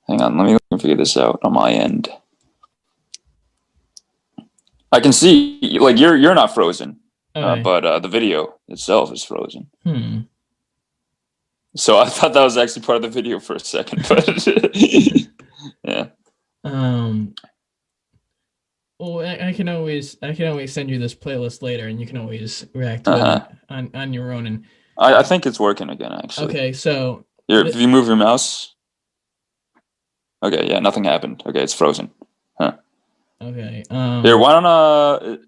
Hang on, let me figure this out on my end. I can see, like, you're not frozen, Okay. but the video itself is frozen. Hmm. So I thought that was actually part of the video for a second, but yeah. Well, I can always send you this playlist later, and you can always react to it on your own. And I think it's working again, actually. okay, so Here, if you move your mouse. Okay, yeah, nothing happened. Okay, it's frozen. Huh. Okay. Here, why don't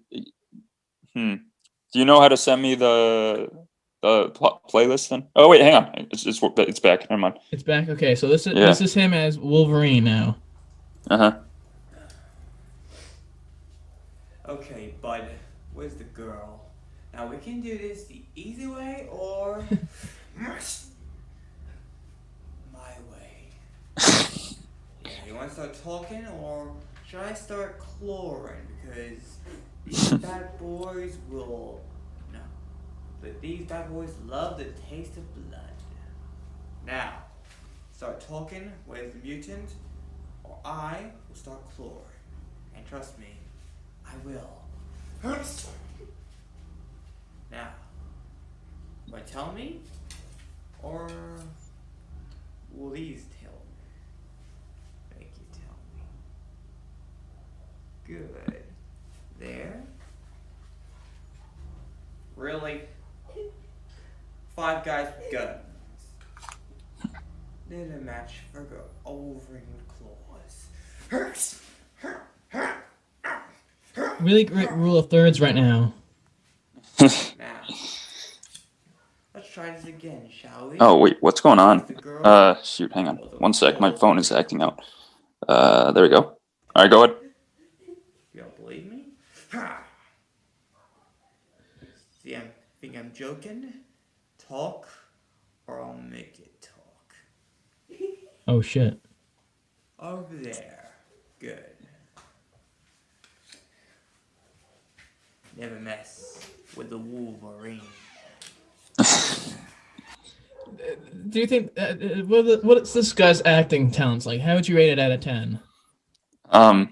do you know how to send me the playlist then? Oh wait, hang on. It's back. Never mind. It's back. Okay, so this is him as Wolverine now. Okay, bud, where's the girl? Now we can do this the easy way or my way. Yeah, you want to start talking or should I start clawing? Because these bad boys will no, but these bad boys love the taste of blood. Now, start talking. Where's the mutant? Or I will start clawing. And trust me, I will. Now, will you tell me? Or will these tell me? Make you tell me. Good. There. Really? 5 guys with guns. They're the match for Wolverine claws. Really great rule of thirds right now. Now, let's try this again, shall we? Oh wait, what's going on? Shoot, hang on. One sec, my phone is acting out. There we go. All right, go ahead. You don't believe me? See, I think I'm joking. Talk, or I'll make it talk. Oh shit. Over there. Good. Never mess with the Wolverine. Do you think what's this guy's acting talents like? How would you rate it out of 10? I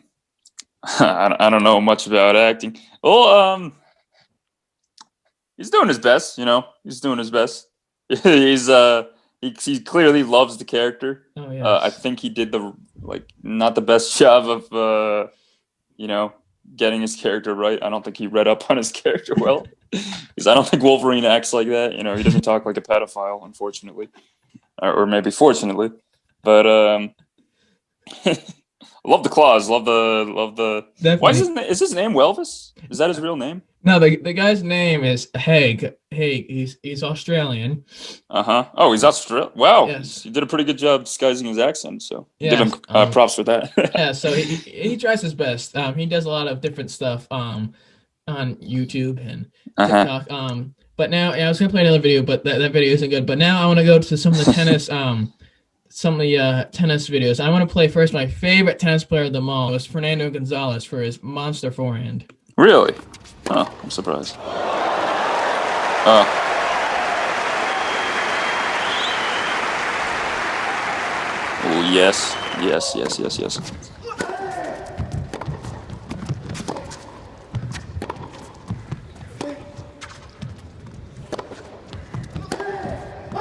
don't know much about acting. Well, he's doing his best. You know, he's doing his best. He clearly loves the character. Oh yes. I think he did not the best job of you know, getting his character right. I don't think he read up on his character well, because I don't think Wolverine acts like that. You know, he doesn't talk like a pedophile, unfortunately, or maybe fortunately. But love the claws. Love the. Definitely. Why is his name Welvis? Is that his real name? No, the guy's name is Haig. He's Australian. Oh, he's Australian. Wow. Yes. He did a pretty good job disguising his accent. So Yes, give him props for that. Yeah, so he tries his best. He does a lot of different stuff on YouTube and TikTok. But now, I was gonna play another video, but that video isn't good. But now I want to go to some of the tennis tennis videos. I want to play first my favorite tennis player of them all. It was Fernando Gonzalez for his monster forehand. Really? Oh, I'm surprised. Oh. Oh, yes. Yes.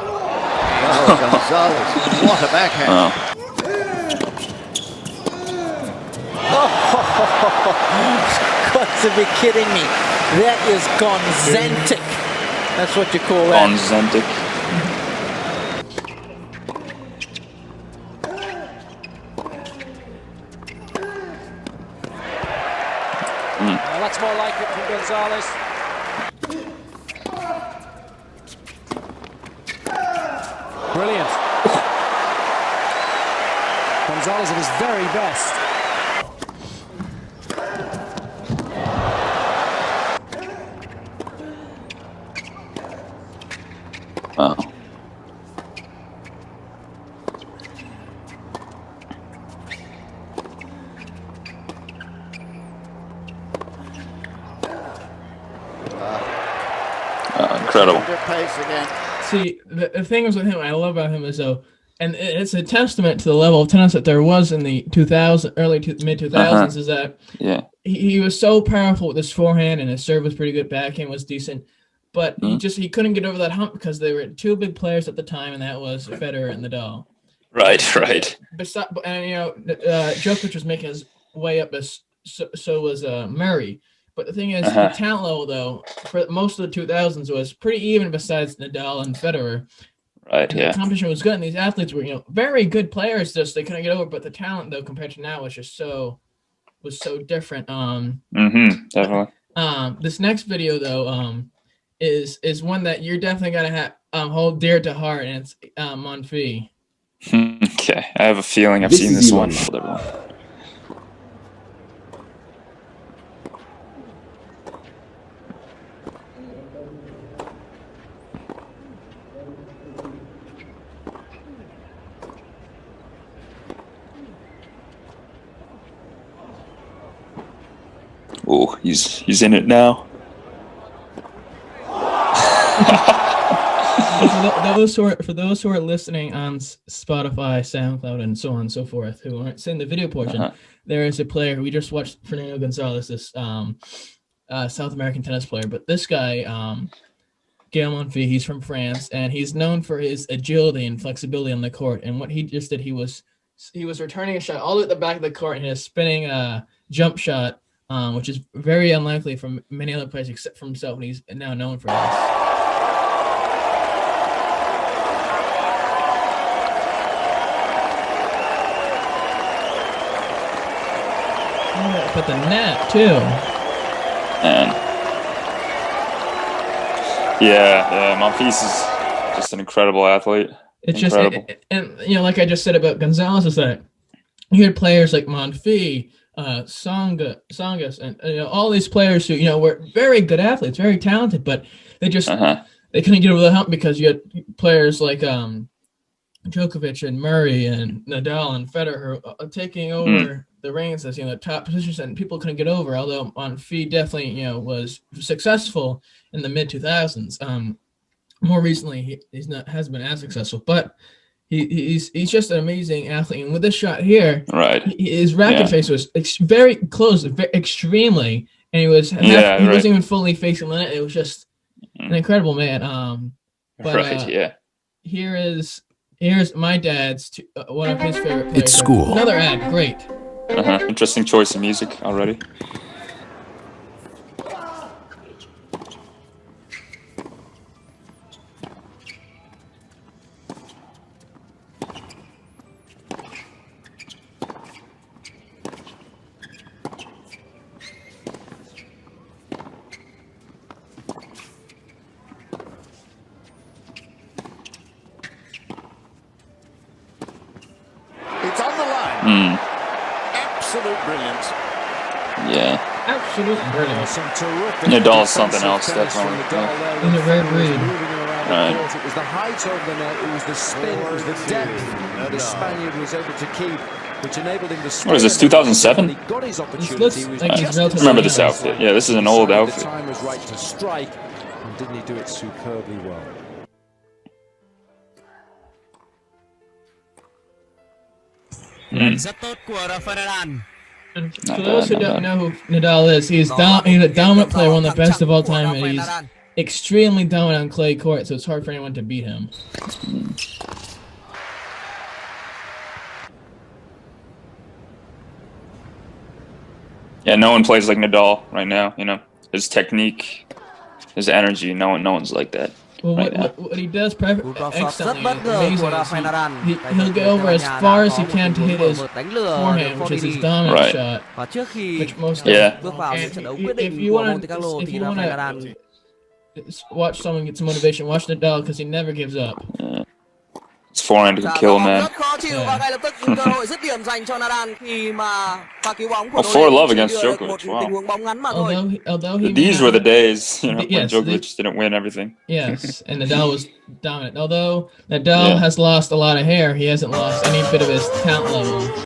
Oh, Gonzalez, what a backhand. Got to be kidding me. That is Gonzentic. That's what you call that. Gonzentic. Well, that's more like it from Gonzalez. Brilliant. Gonzalez at his very best. Oh. Incredible. See, the thing is with him, I love about him is though, and it's a testament to the level of tennis that there was in the mid 2000s, is that he was so powerful with his forehand, and his serve was pretty good, backhand was decent, but he couldn't get over that hump because there were two big players at the time, and that was Federer and Nadal. Right. And Djokovic was making his way up, so was Murray. But the thing is, the talent level, though, for most of the 2000s was pretty even besides Nadal and Federer. Right, yeah. The competition was good, and these athletes were, very good players, just they couldn't get over. But the talent, though, compared to now was just so different. Definitely. This next video, though, is one that you're definitely gonna hold dear to heart, and it's Monfils. Okay, I have a feeling I've seen this one. Oh, he's in it now. For those who are listening on Spotify, SoundCloud, and so on and so forth, who aren't seeing the video portion, there is a player. We just watched Fernando Gonzalez, this South American tennis player. But this guy, Gael Monfils, he's from France, and he's known for his agility and flexibility on the court. And what he just did, he was returning a shot all the way at the back of the court and his spinning jump shot, which is very unlikely from many other players except for himself, and he's now known for this. But the net too. And yeah, Monfils is just an incredible athlete. It's incredible. And like I just said about Gonzalez, is that you had players like Monfils, Songas, and all these players who were very good athletes, very talented, but they just they couldn't get over the hump because you had players like Djokovic and Murray and Nadal and Federer taking over the reins as top positions, and people couldn't get over. Although Monfils definitely was successful in the mid 2000s. More recently, hasn't been as successful, but he's just an amazing athlete. And with this shot here, right, his racket face was very close, extremely, and he wasn't even fully facing the net. It was just an incredible man. Here's my dad's one of his favorite players. It's school. Another ad, great. Interesting choice of music already. It's on the line. Absolute brilliance. Yeah. Absolute brilliant. Some terrific Nadal is something defensive else, tennis from definitely. Nadal Yeah. there. He's a rare He was breed. moving around the Right. court. It was the height of the net, it was the spin, it was the depth that the Spaniard was able to keep, which enabled him to stay. What is this, in the race. 2007? When he got his opportunity, looks he was like he's just relatively Remember this young. outfit. Yeah, this is an He old decided outfit. The time was right to strike, and didn't he do it superbly well? Rất tốt của Fernando. And Not for those who bad, not don't bad. know who Nadal is, he's a dominant player, one of the best of all time, and he's extremely dominant on clay court, so it's hard for anyone to beat him. Yeah, no one plays like Nadal right now. You know, his technique, his energy. No one's like that. Well, Right now. what he does Cú drop shot rất excellently, bất ngờ amazing, của is Fernando. he'll go over as far as he can to hit his đánh lừa forehand, which is his dominant Right. shot. Và trước khi Which most Yeah. bước vào những And trận đấu if quyết định you của wanna- Monte Carlo if thì you là wanna- Fernando. Watch someone get some motivation. Watch Nadal because he never gives up. His forehand can Dạ, kill, bóng man. rất khó chịu và ngay lập tức cơ hội dứt điểm dành cho Nadal khi mà pha cứu bóng của Well, 4-love Nolan chỉ against đưa được Djokovic, một wow. tình huống bóng ngắn mà thôi. Although he These were the days, you know, when Yes, Djokovic didn't win everything. Yes, and Nadal was dominant. Although Nadal Yeah. has lost a lot of hair, he hasn't lost any bit of his talent level.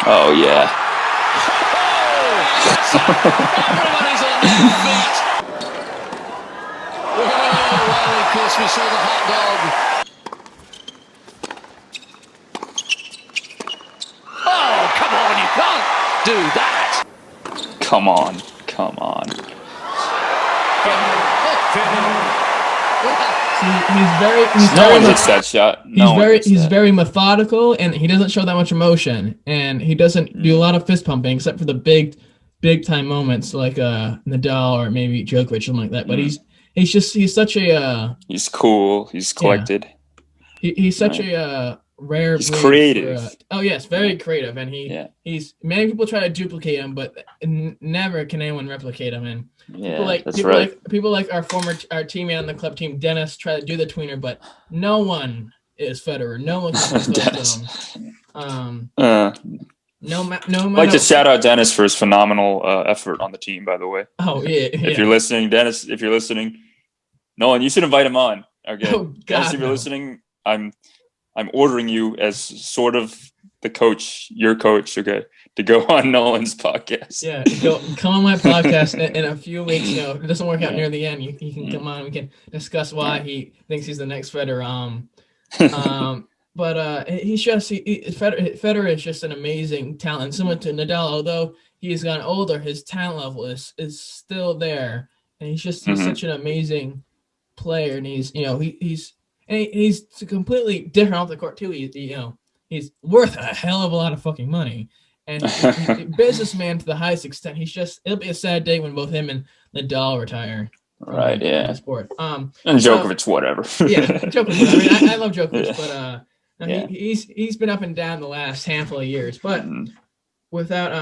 Oh yeah. Everybody's on their feet. Oh, well, of course we saw the hot dog. Oh, come on, you can't do that. Come on. He's No very one much- hits that shot. No one hits he's that. very methodical, and he doesn't show that much emotion, and he doesn't do a lot of fist pumping except for the big time moments like Nadal or maybe Djokovic, something like that. But he's such a He's cool. He's collected. he's such Right. a rare. He's breed creative. oh yes, very creative, and Yeah. he's many people try to duplicate him, but never can anyone replicate him. And Yeah, that's right. People like our teammate on the club team, Dennis, try to do the tweener, but no one is Federer. No one can come close to him. No matter. I'd like to shout out Dennis for his phenomenal effort on the team, by the way. Oh yeah. If you're listening, Dennis, if you're listening, Nolan, you should invite him on. Okay, Oh, God, Dennis, if you're no. listening, I'm ordering you as sort of the coach, your coach, okay, to go on Nolan's podcast. Yeah, come on my podcast in a few weeks. You know, if it doesn't work out near the end, you can come on. We can discuss why he thinks he's the next Federer. But Federer is just an amazing talent. Similar to Nadal, although he's gotten older, his talent level is still there, and he's such an amazing player. And he's completely different off the court too. He's worth a hell of a lot of fucking money, and he's a businessman to the highest extent. It'll be a sad day when both him and Nadal retire. Right, yeah. The sport. And Djokovic, whatever. Yeah, Djokovic. I mean, I love Djokovic, Yeah. but no, Yeah. he's been up and down the last handful of years. But without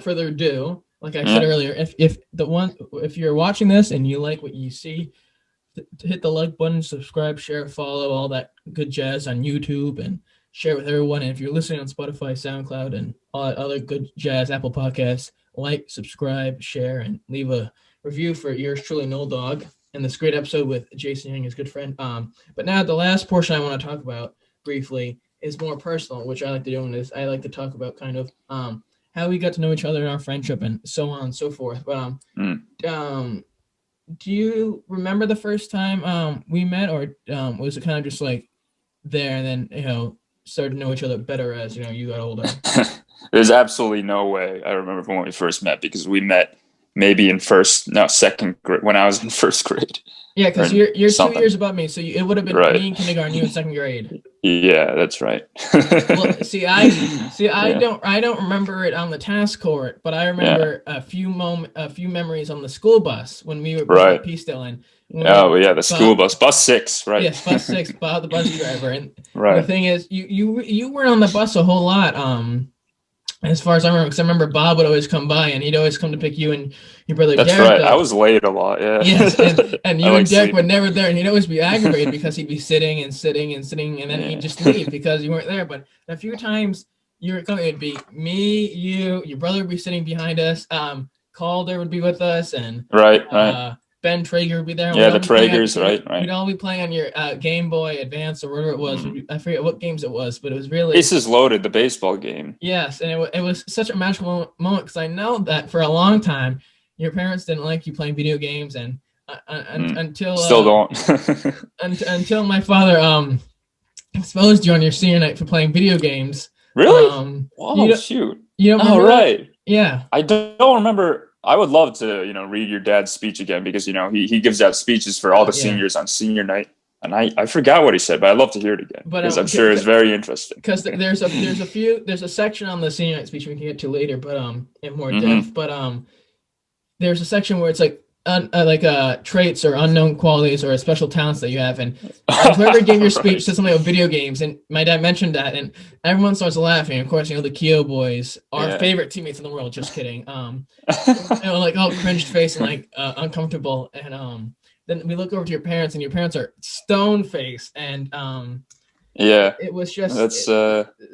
further ado, like I said earlier, if you're watching this and you like what you see, to hit the like button, subscribe, share, follow, all that good jazz on YouTube, and share with everyone. And if you're listening on Spotify, SoundCloud, and all that other good jazz, Apple Podcasts, like, subscribe, share, and leave a review for yours truly, Noel Dog, and this great episode with Jason Young, his good friend. But now the last portion I want to talk about briefly is more personal, which I like to do in this. I like to talk about kind of how we got to know each other in our friendship and so on and so forth. But do you remember the first time we met, or was it kind of just like there and then started to know each other better as you got older? There's absolutely no way I remember from when we first met, because we met maybe in second grade, when I was in first grade. Yeah, because you're 2 years above me, so it would have been me in kindergarten, you in second grade. Yeah, that's right. Well, I don't remember it on the tennis court, but I remember a few memories on the school bus when we were at Peaceville. And the school bus 6, right? Yes, bus 6, Bob the bus driver. And the thing is, you were on the bus a whole lot. As far as I remember, because I remember Bob would always come by, and he'd always come to pick you and your brother Derek. That's right. I was late a lot. Yeah. Yes, and you and Derek were never there, and he'd always be aggravated because he'd be sitting, and then he'd just leave because you weren't there. But a few times you were coming, it'd be me, your brother would be sitting behind us. Calder would be with us, and right. Ben Traeger would be there. Yeah, the Traegers, right. We'd all be playing on your Game Boy Advance or whatever it was. I forget what games it was, but it was really Bases Loaded, the baseball game. Yes, and it was such a magical moment because I know that for a long time your parents didn't like you playing video games, and until still don't until my father exposed you on your senior night for playing video games. Really? Shoot! You don't remember right? Yeah, I don't remember. I would love to, read your dad's speech again, because, he gives out speeches for all the seniors on senior night. And I forgot what he said, but I'd love to hear it again, because I'm sure it's very interesting. Because there's a section on the senior night speech we can get to later, but in more depth. But there's a section where it's like traits or unknown qualities or special talents that you have, and whoever gave your speech said something about video games, and my dad mentioned that, and everyone starts laughing. Of course, the Keo boys, our favorite teammates in the world. Just kidding. Like all cringed face and like uncomfortable, and then we look over to your parents, and your parents are stone faced, and it was just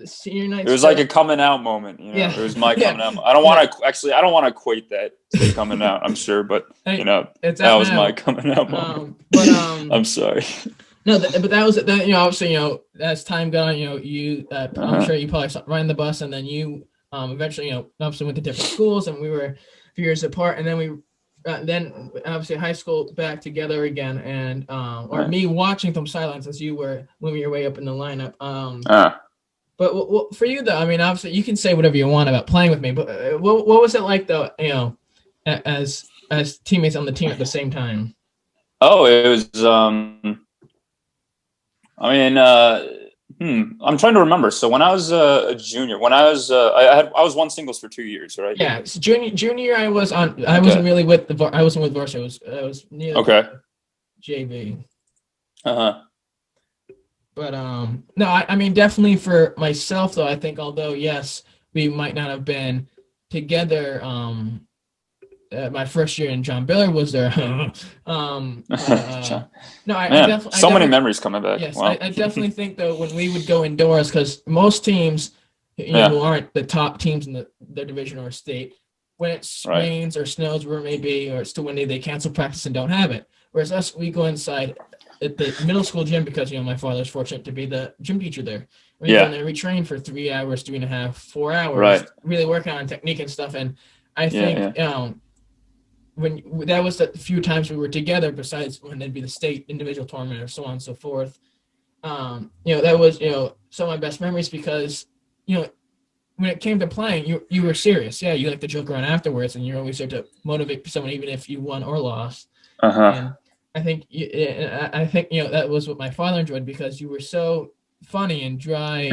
senior night. It was like a coming out moment, It was my coming out. I don't want to equate that to coming out. I'm sure, but that was my coming out moment. I'm sorry. No, but that was obviously as time got on, I'm sure you probably stopped riding the bus, and then you eventually obviously went to different schools, and we were a few years apart, and then we. Then obviously high school back together again, and me watching from sidelines as you were moving your way up in the lineup. But for you though, I mean, obviously you can say whatever you want about playing with me, but what was it like though? As teammates on the team at the same time. Oh, it was. I'm trying to remember. So when I was a junior, I was one singles for 2 years, right? Yeah, so junior year I was on. I wasn't really with I wasn't with varsity. I was near JV. But no, I mean definitely for myself though. I think although yes, we might not have been together. My first year, and John Biller was there. Many memories coming back. Yes, wow. I definitely think though when we would go indoors, because most teams, who aren't the top teams in their division or state, when it rains or snows, where it may be, or it's too windy, they cancel practice and don't have it. Whereas us, we go inside at the middle school gym because my father's fortunate to be the gym teacher there. We go in there, we train for 3 hours, 3.5, 4 hours, really working on technique and stuff. And I think when that was the few times we were together, besides when there'd be the state individual tournament or so on and so forth, that was, some of my best memories because, when it came to playing, you were serious. Yeah, you like to joke around afterwards, and you're always there to motivate someone, even if you won or lost. And I think that was what my father enjoyed because you were so funny and dry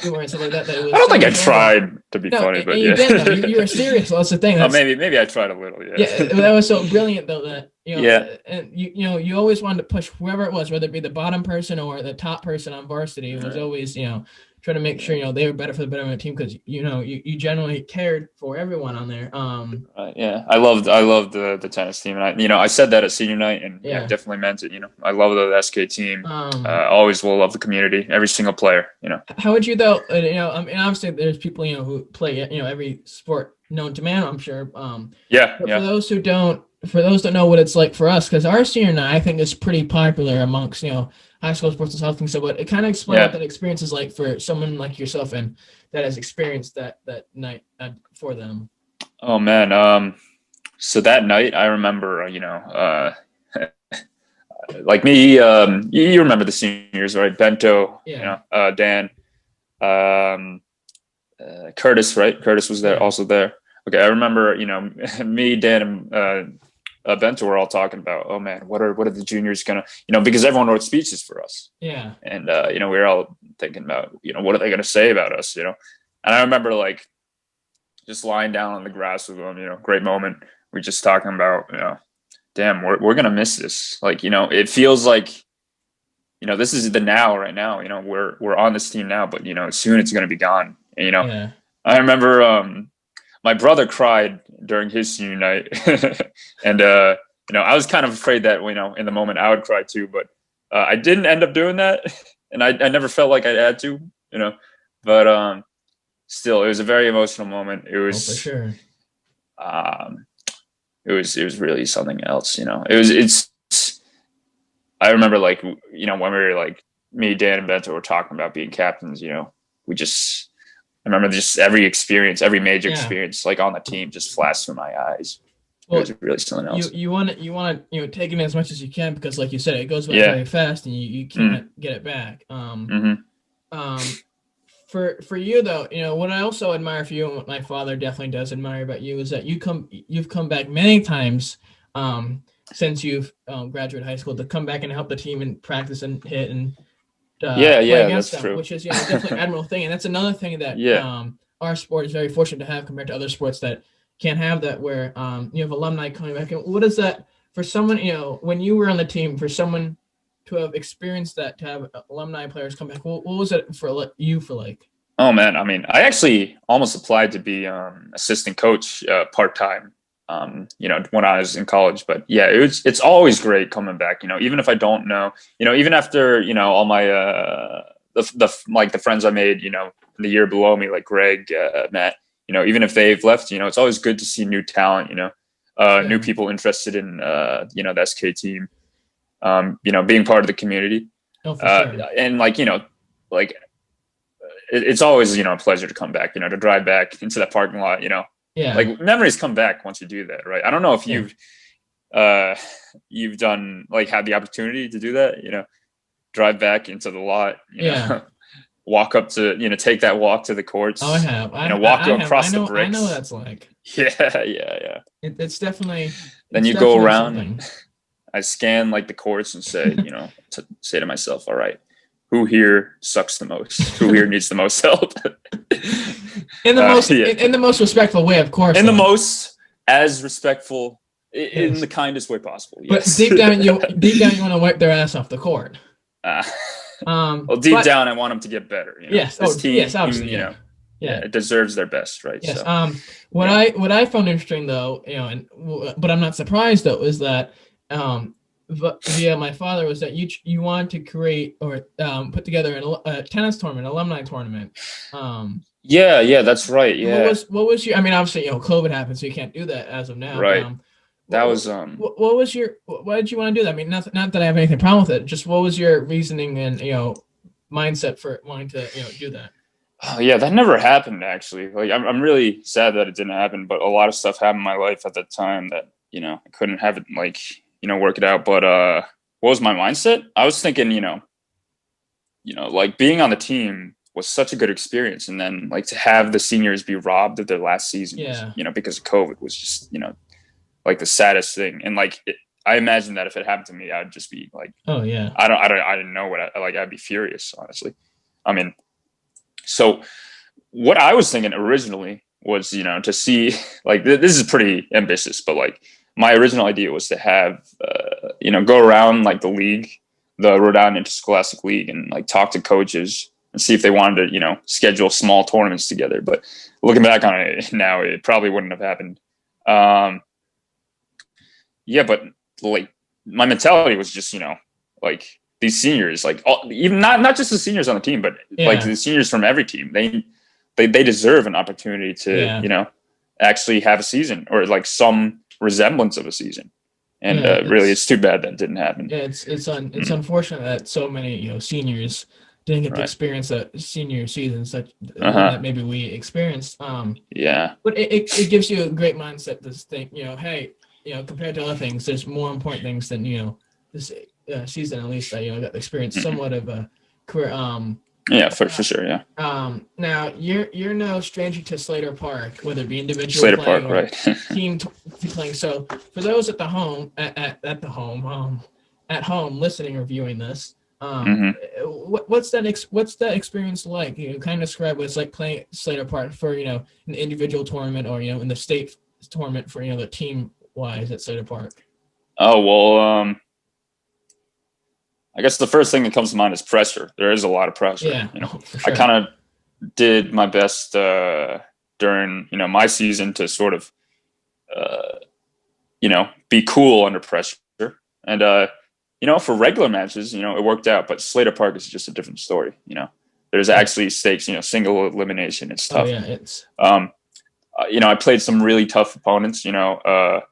humor and stuff like that. I don't think I tried to be funny, but you did, though. You were serious. Well, that's the thing. Maybe I tried a little. Yeah, that was so brilliant though that and you always wanted to push whoever it was, whether it be the bottom person or the top person on varsity. It was always try to make sure they were better for the betterment of the team because you generally cared for everyone on there. I loved the tennis team, and I said that at senior night, and I definitely meant it. I love the SK team. Always will love the community, every single player. How would you though? I mean, obviously there's people who play every sport known to man, I'm sure. But for those who don't know what it's like for us, because our senior night I think is pretty popular amongst high school sports and something. So, but it kind of explain what that experience is like for someone like yourself and that has experienced that night for them. Oh man. So that night I remember, like me, you remember the seniors, right? Bento, Dan, Curtis, right? Curtis was there, also there. Okay, I remember, me, Dan, and Bento were all talking about, oh man, what are the juniors gonna, because everyone wrote speeches for us. Yeah. And we were all thinking about, what are they gonna say about us, And I remember like just lying down on the grass with them, great moment. We're just talking about, damn, we're gonna miss this. Like, it feels like, this is the now right now. We're on this team now, but soon it's gonna be gone. And, I remember my brother cried during his senior night, and I was kind of afraid that in the moment I would cry too, but I didn't end up doing that, and I never felt like I had to, but still, it was a very emotional moment. It was for sure. It was really something else. It's. I remember like when we were like me, Dan, and Bento were talking about being captains. I remember just every major experience, like on the team, just flashed through my eyes. Well, it was really something else. You want to take in as much as you can because, like you said, it goes by very fast, and you can't get it back. For you though, what I also admire for you, and what my father definitely does admire about you, is that you've come back many times since you've graduated high school to come back and help the team and practice and hit and. Play against them, true. Which is definitely an admirable thing, and that's another thing that our sport is very fortunate to have compared to other sports that can't have that, where you have alumni coming back. And what is that for someone? When you were on the team, for someone to have experienced that, to have alumni players come back, what was it for you for like? Oh man, I mean, I actually almost applied to be assistant coach part time. When I was in college, but it's always great coming back, even if I don't know, even after, all my, the friends I made, in the year below me, like Greg, Matt, even if they've left, it's always good to see new talent, new people interested in, the SK team, being part of the community. Oh, for sure. And it's always, a pleasure to come back, to drive back into that parking lot, Yeah. Like memories come back once you do that, right? I don't know if you've done had the opportunity to do that, drive back into the lot, walk up to, take that walk to the courts. Oh, I have. Walk across the bricks. I know what that's like. Yeah. It's definitely. Then you go around. I scan the courts and say, say to myself, all right, who here sucks the most? Who here needs the most help? In the most respectful way, of course. The most as respectful, in the kindest way possible. Yes. But deep down, you want to wipe their ass off the court. Deep down, I want them to get better. Yes. This team, yes, obviously. It deserves their best, right? Yes. So, what I found interesting though, but I'm not surprised though, is that via my father was that you wanted to create or put together a tennis tournament, alumni tournament. Yeah, that's right. Yeah. What was your? I mean, obviously, COVID happened, so you can't do that as of now. Right. That was What was your? Why did you want to do that? I mean, not that I have anything problem with it. Just what was your reasoning and mindset for wanting to do that? Oh yeah, that never happened actually. I'm really sad that it didn't happen, but a lot of stuff happened in my life at that time that I couldn't have it work it out. But what was my mindset? I was thinking being on the team was such a good experience, and then to have the seniors be robbed of their last season, because of COVID was just the saddest thing. And I imagine that if it happened to me, I'd just be oh yeah, I didn't know what I'd be furious, honestly. I mean, so what I was thinking originally was to see this is pretty ambitious, but my original idea was to have go around the league, the Rhode Island Interscholastic League, and talk to coaches and see if they wanted to, schedule small tournaments together. But looking back on it now, it probably wouldn't have happened. But my mentality was just, these seniors, even not just the seniors on the team, but the seniors from every team, they deserve an opportunity to, actually have a season or some resemblance of a season. And Yeah, really, it's too bad that didn't happen. Yeah, it's unfortunate that so many seniors didn't get to Right. experience that senior season such Uh-huh. that maybe we experienced. Yeah. But it gives you a great mindset to think, hey, compared to other things, there's more important things than this season at least. I got to experience somewhat of a career. Yeah, for sure. Yeah. Now you're no stranger to Slater Park, whether it be individual Slater playing Park, or right? team playing. So for those at the home, at home listening or viewing this, what's that experience like? Kind of describe what it's like playing Slater Park for an individual tournament or in the state tournament for the team wise at Slater Park. Oh well, I guess the first thing that comes to mind is pressure. There is a lot of pressure. Yeah, for sure. I kind of did my best during my season to sort of be cool under pressure, and for regular matches, it worked out. But Slater Park is just a different story. There's actually stakes. Single elimination. It's tough. Oh yeah, it's. I played some really tough opponents. I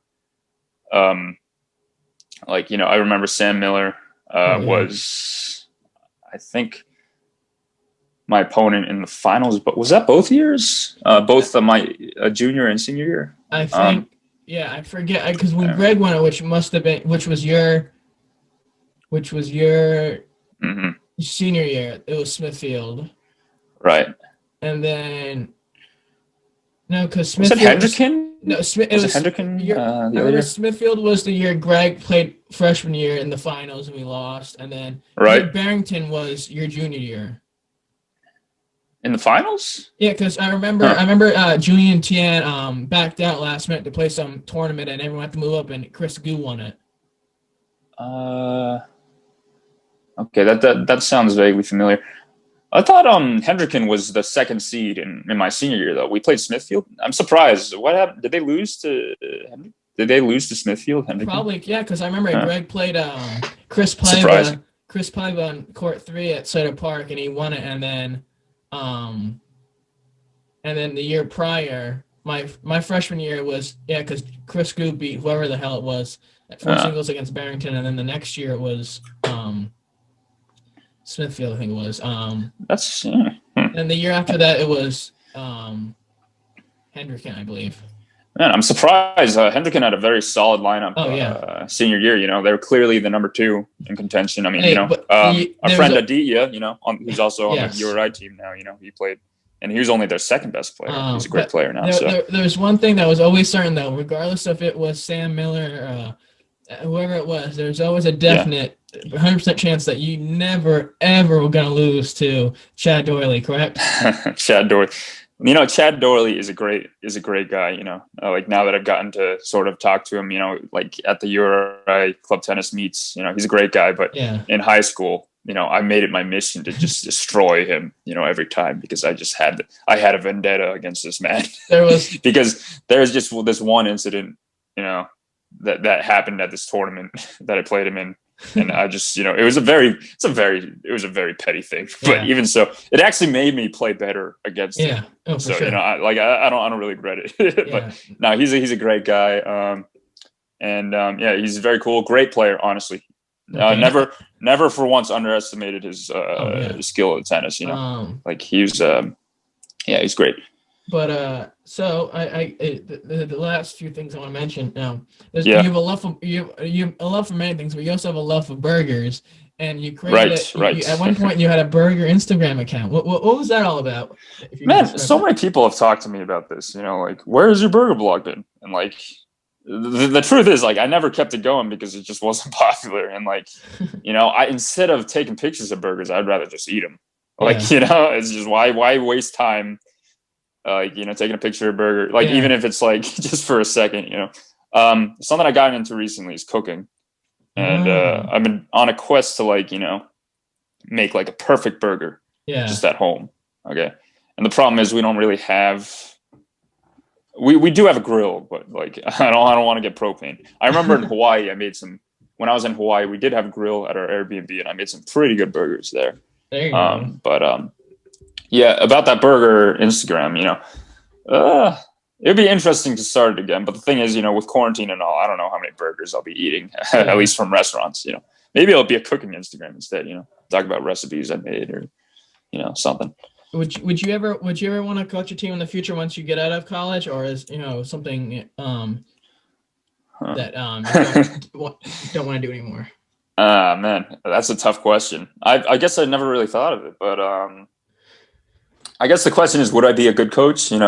remember Sam Miller. Was I think my opponent in the finals, but was that both years? Both my junior and senior year? I think, I forget because when Greg won it, which was your senior year, it was Smithfield, right? And then no, because was Smithfield it Hendricken? No, Smith. It was Hendricken. I remember Smithfield was the year Greg played freshman year in the finals and we lost, and then Barrington was your junior year. In the finals? Yeah, because I remember Julian Tian backed out last minute to play some tournament, and everyone had to move up, and Chris Gu won it. Okay, that sounds vaguely familiar. I thought Hendricken was the second seed in my senior year, though. We played Smithfield. I'm surprised. What happened? Did they lose to Smithfield? Hendricken? Probably, yeah, because I remember Greg played Chris Paiva on court 3 at Slater Park, and he won it. And then the year prior, my freshman year was because Chris Gu beat whoever the hell it was at 4 singles against Barrington, and then the next year it was Smithfield, I think it was. And the year after that, it was Hendricken, I believe. Man, I'm surprised. Hendricken had a very solid lineup senior year. They were clearly the number 2 in contention. I mean, a friend Aditya, who's also on the URI team now. He played, and he was only their second best player. He's a great player now. There's one thing that was always certain, though, regardless if it was Sam Miller, whoever it was, there's always a definite 100% chance that you never ever were going to lose to Chad Doyley, correct? Chad Doyley. Chad Doyley is a great guy. Like now that I've gotten to sort of talk to him, like at the URI club tennis meets, he's a great guy. But in high school, I made it my mission to just destroy him, every time because I had a vendetta against this man. Because there's just this one incident, that happened at this tournament that I played him in. And I just, it was a very petty thing, but even so, it actually made me play better against him. Oh, so, sure. I don't really regret it, but no, he's a great guy. He's very cool, great player, honestly. Never for once underestimated his skill at tennis, like he was, he's great. But so the last few things I want to mention now. You have a love for many things, but you also have a love for burgers, and you created at one point you had a burger Instagram account. What was that all about? Man, so many people have talked to me about this. Like, where has your burger blog been? And like, the truth is, like, I never kept it going because it just wasn't popular. And like, I instead of taking pictures of burgers, I'd rather just eat them. Like, it's just why waste time. Taking a picture of a burger, like even if it's like just for a second, something I got into recently is cooking, and I've been on a quest to make like a perfect burger, just at home. Okay, and the problem is we don't really have. We do have a grill, but like I don't want to get propane. I remember in Hawaii, when I was in Hawaii, we did have a grill at our Airbnb, and I made some pretty good burgers there. There you go. But about that burger Instagram, it'd be interesting to start it again. But the thing is, with quarantine and all, I don't know how many burgers I'll be eating, at least from restaurants. Maybe it'll be a cooking Instagram instead. Talk about recipes I made or something. Would you ever want to coach a team in the future once you get out of college, or is something that you don't want to do anymore? Man, that's a tough question. I guess I never really thought of it, but I guess the question is, would I be a good coach? And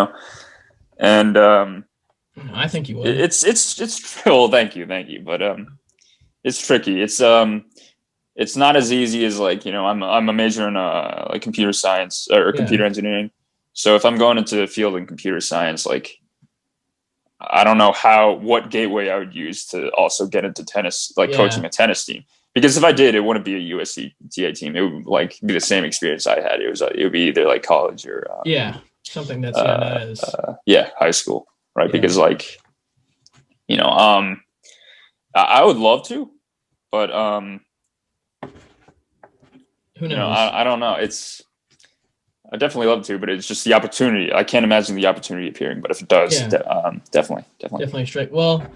I think you would. It's well, thank you, but it's tricky. It's not as easy as I'm a major in like computer science or computer engineering. So if I'm going into the field in computer science, I don't know what gateway I would use to also get into tennis, coaching a tennis team. Because if I did, it wouldn't be a USCTA team. It would be the same experience I had. It would be either college or something that's that is high school, right? Because I would love to, but who knows? I don't know. I definitely love to, but it's just the opportunity. I can't imagine the opportunity appearing, but if it does, definitely strike. Well,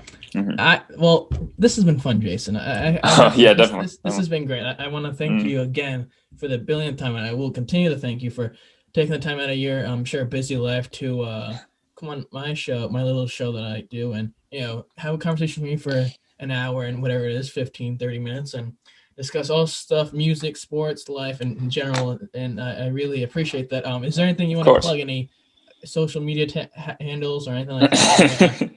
this has been fun, Jason. Definitely. This has been great. I want to thank you again for the billionth time, and I will continue to thank you for taking the time out of your, I'm sure, busy life to come on my little show that I do, and have a conversation with me for an hour and whatever it is, 15, 30 minutes, and discuss all stuff, music, sports, life, and in general. And I really appreciate that. Is there anything you want to plug? Any social media handles or anything like that?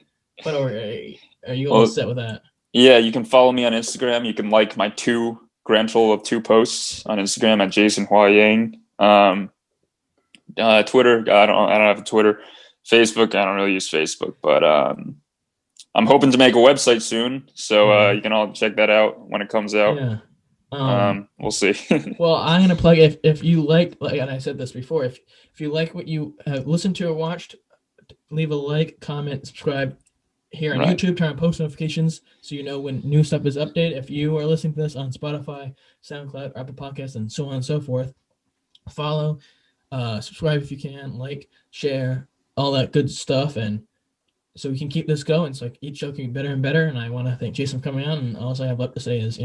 Are you all set with that? Yeah, you can follow me on Instagram. You can like my grand total of 2 posts on Instagram at Jason Hua Yang. Twitter, I don't have a Twitter. Facebook, I don't really use Facebook, but I'm hoping to make a website soon, so you can all check that out when it comes out. Yeah. We'll see. Well, I'm gonna plug if you like, and I said this before, if you like what you have listened to or watched, leave a like, comment, subscribe here on YouTube. Turn on post notifications so you know when new stuff is updated. If you are listening to this on Spotify, SoundCloud, Apple Podcasts, and so on and so forth, follow, subscribe if you can, like, share, all that good stuff, and so we can keep this going. So each show can be better and better. And I want to thank Jason for coming on. And all I have left to say is,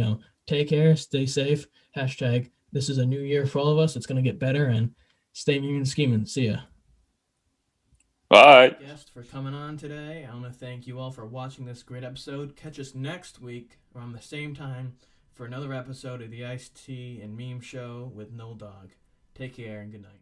take care, stay safe. # this is a new year for all of us. It's going to get better, and stay mean scheming. See ya. Bye. Guest for coming on today. I want to thank you all for watching this great episode. Catch us next week around the same time for another episode of the Ice-T and Meme Show with Nolan Carr. Take care and good night.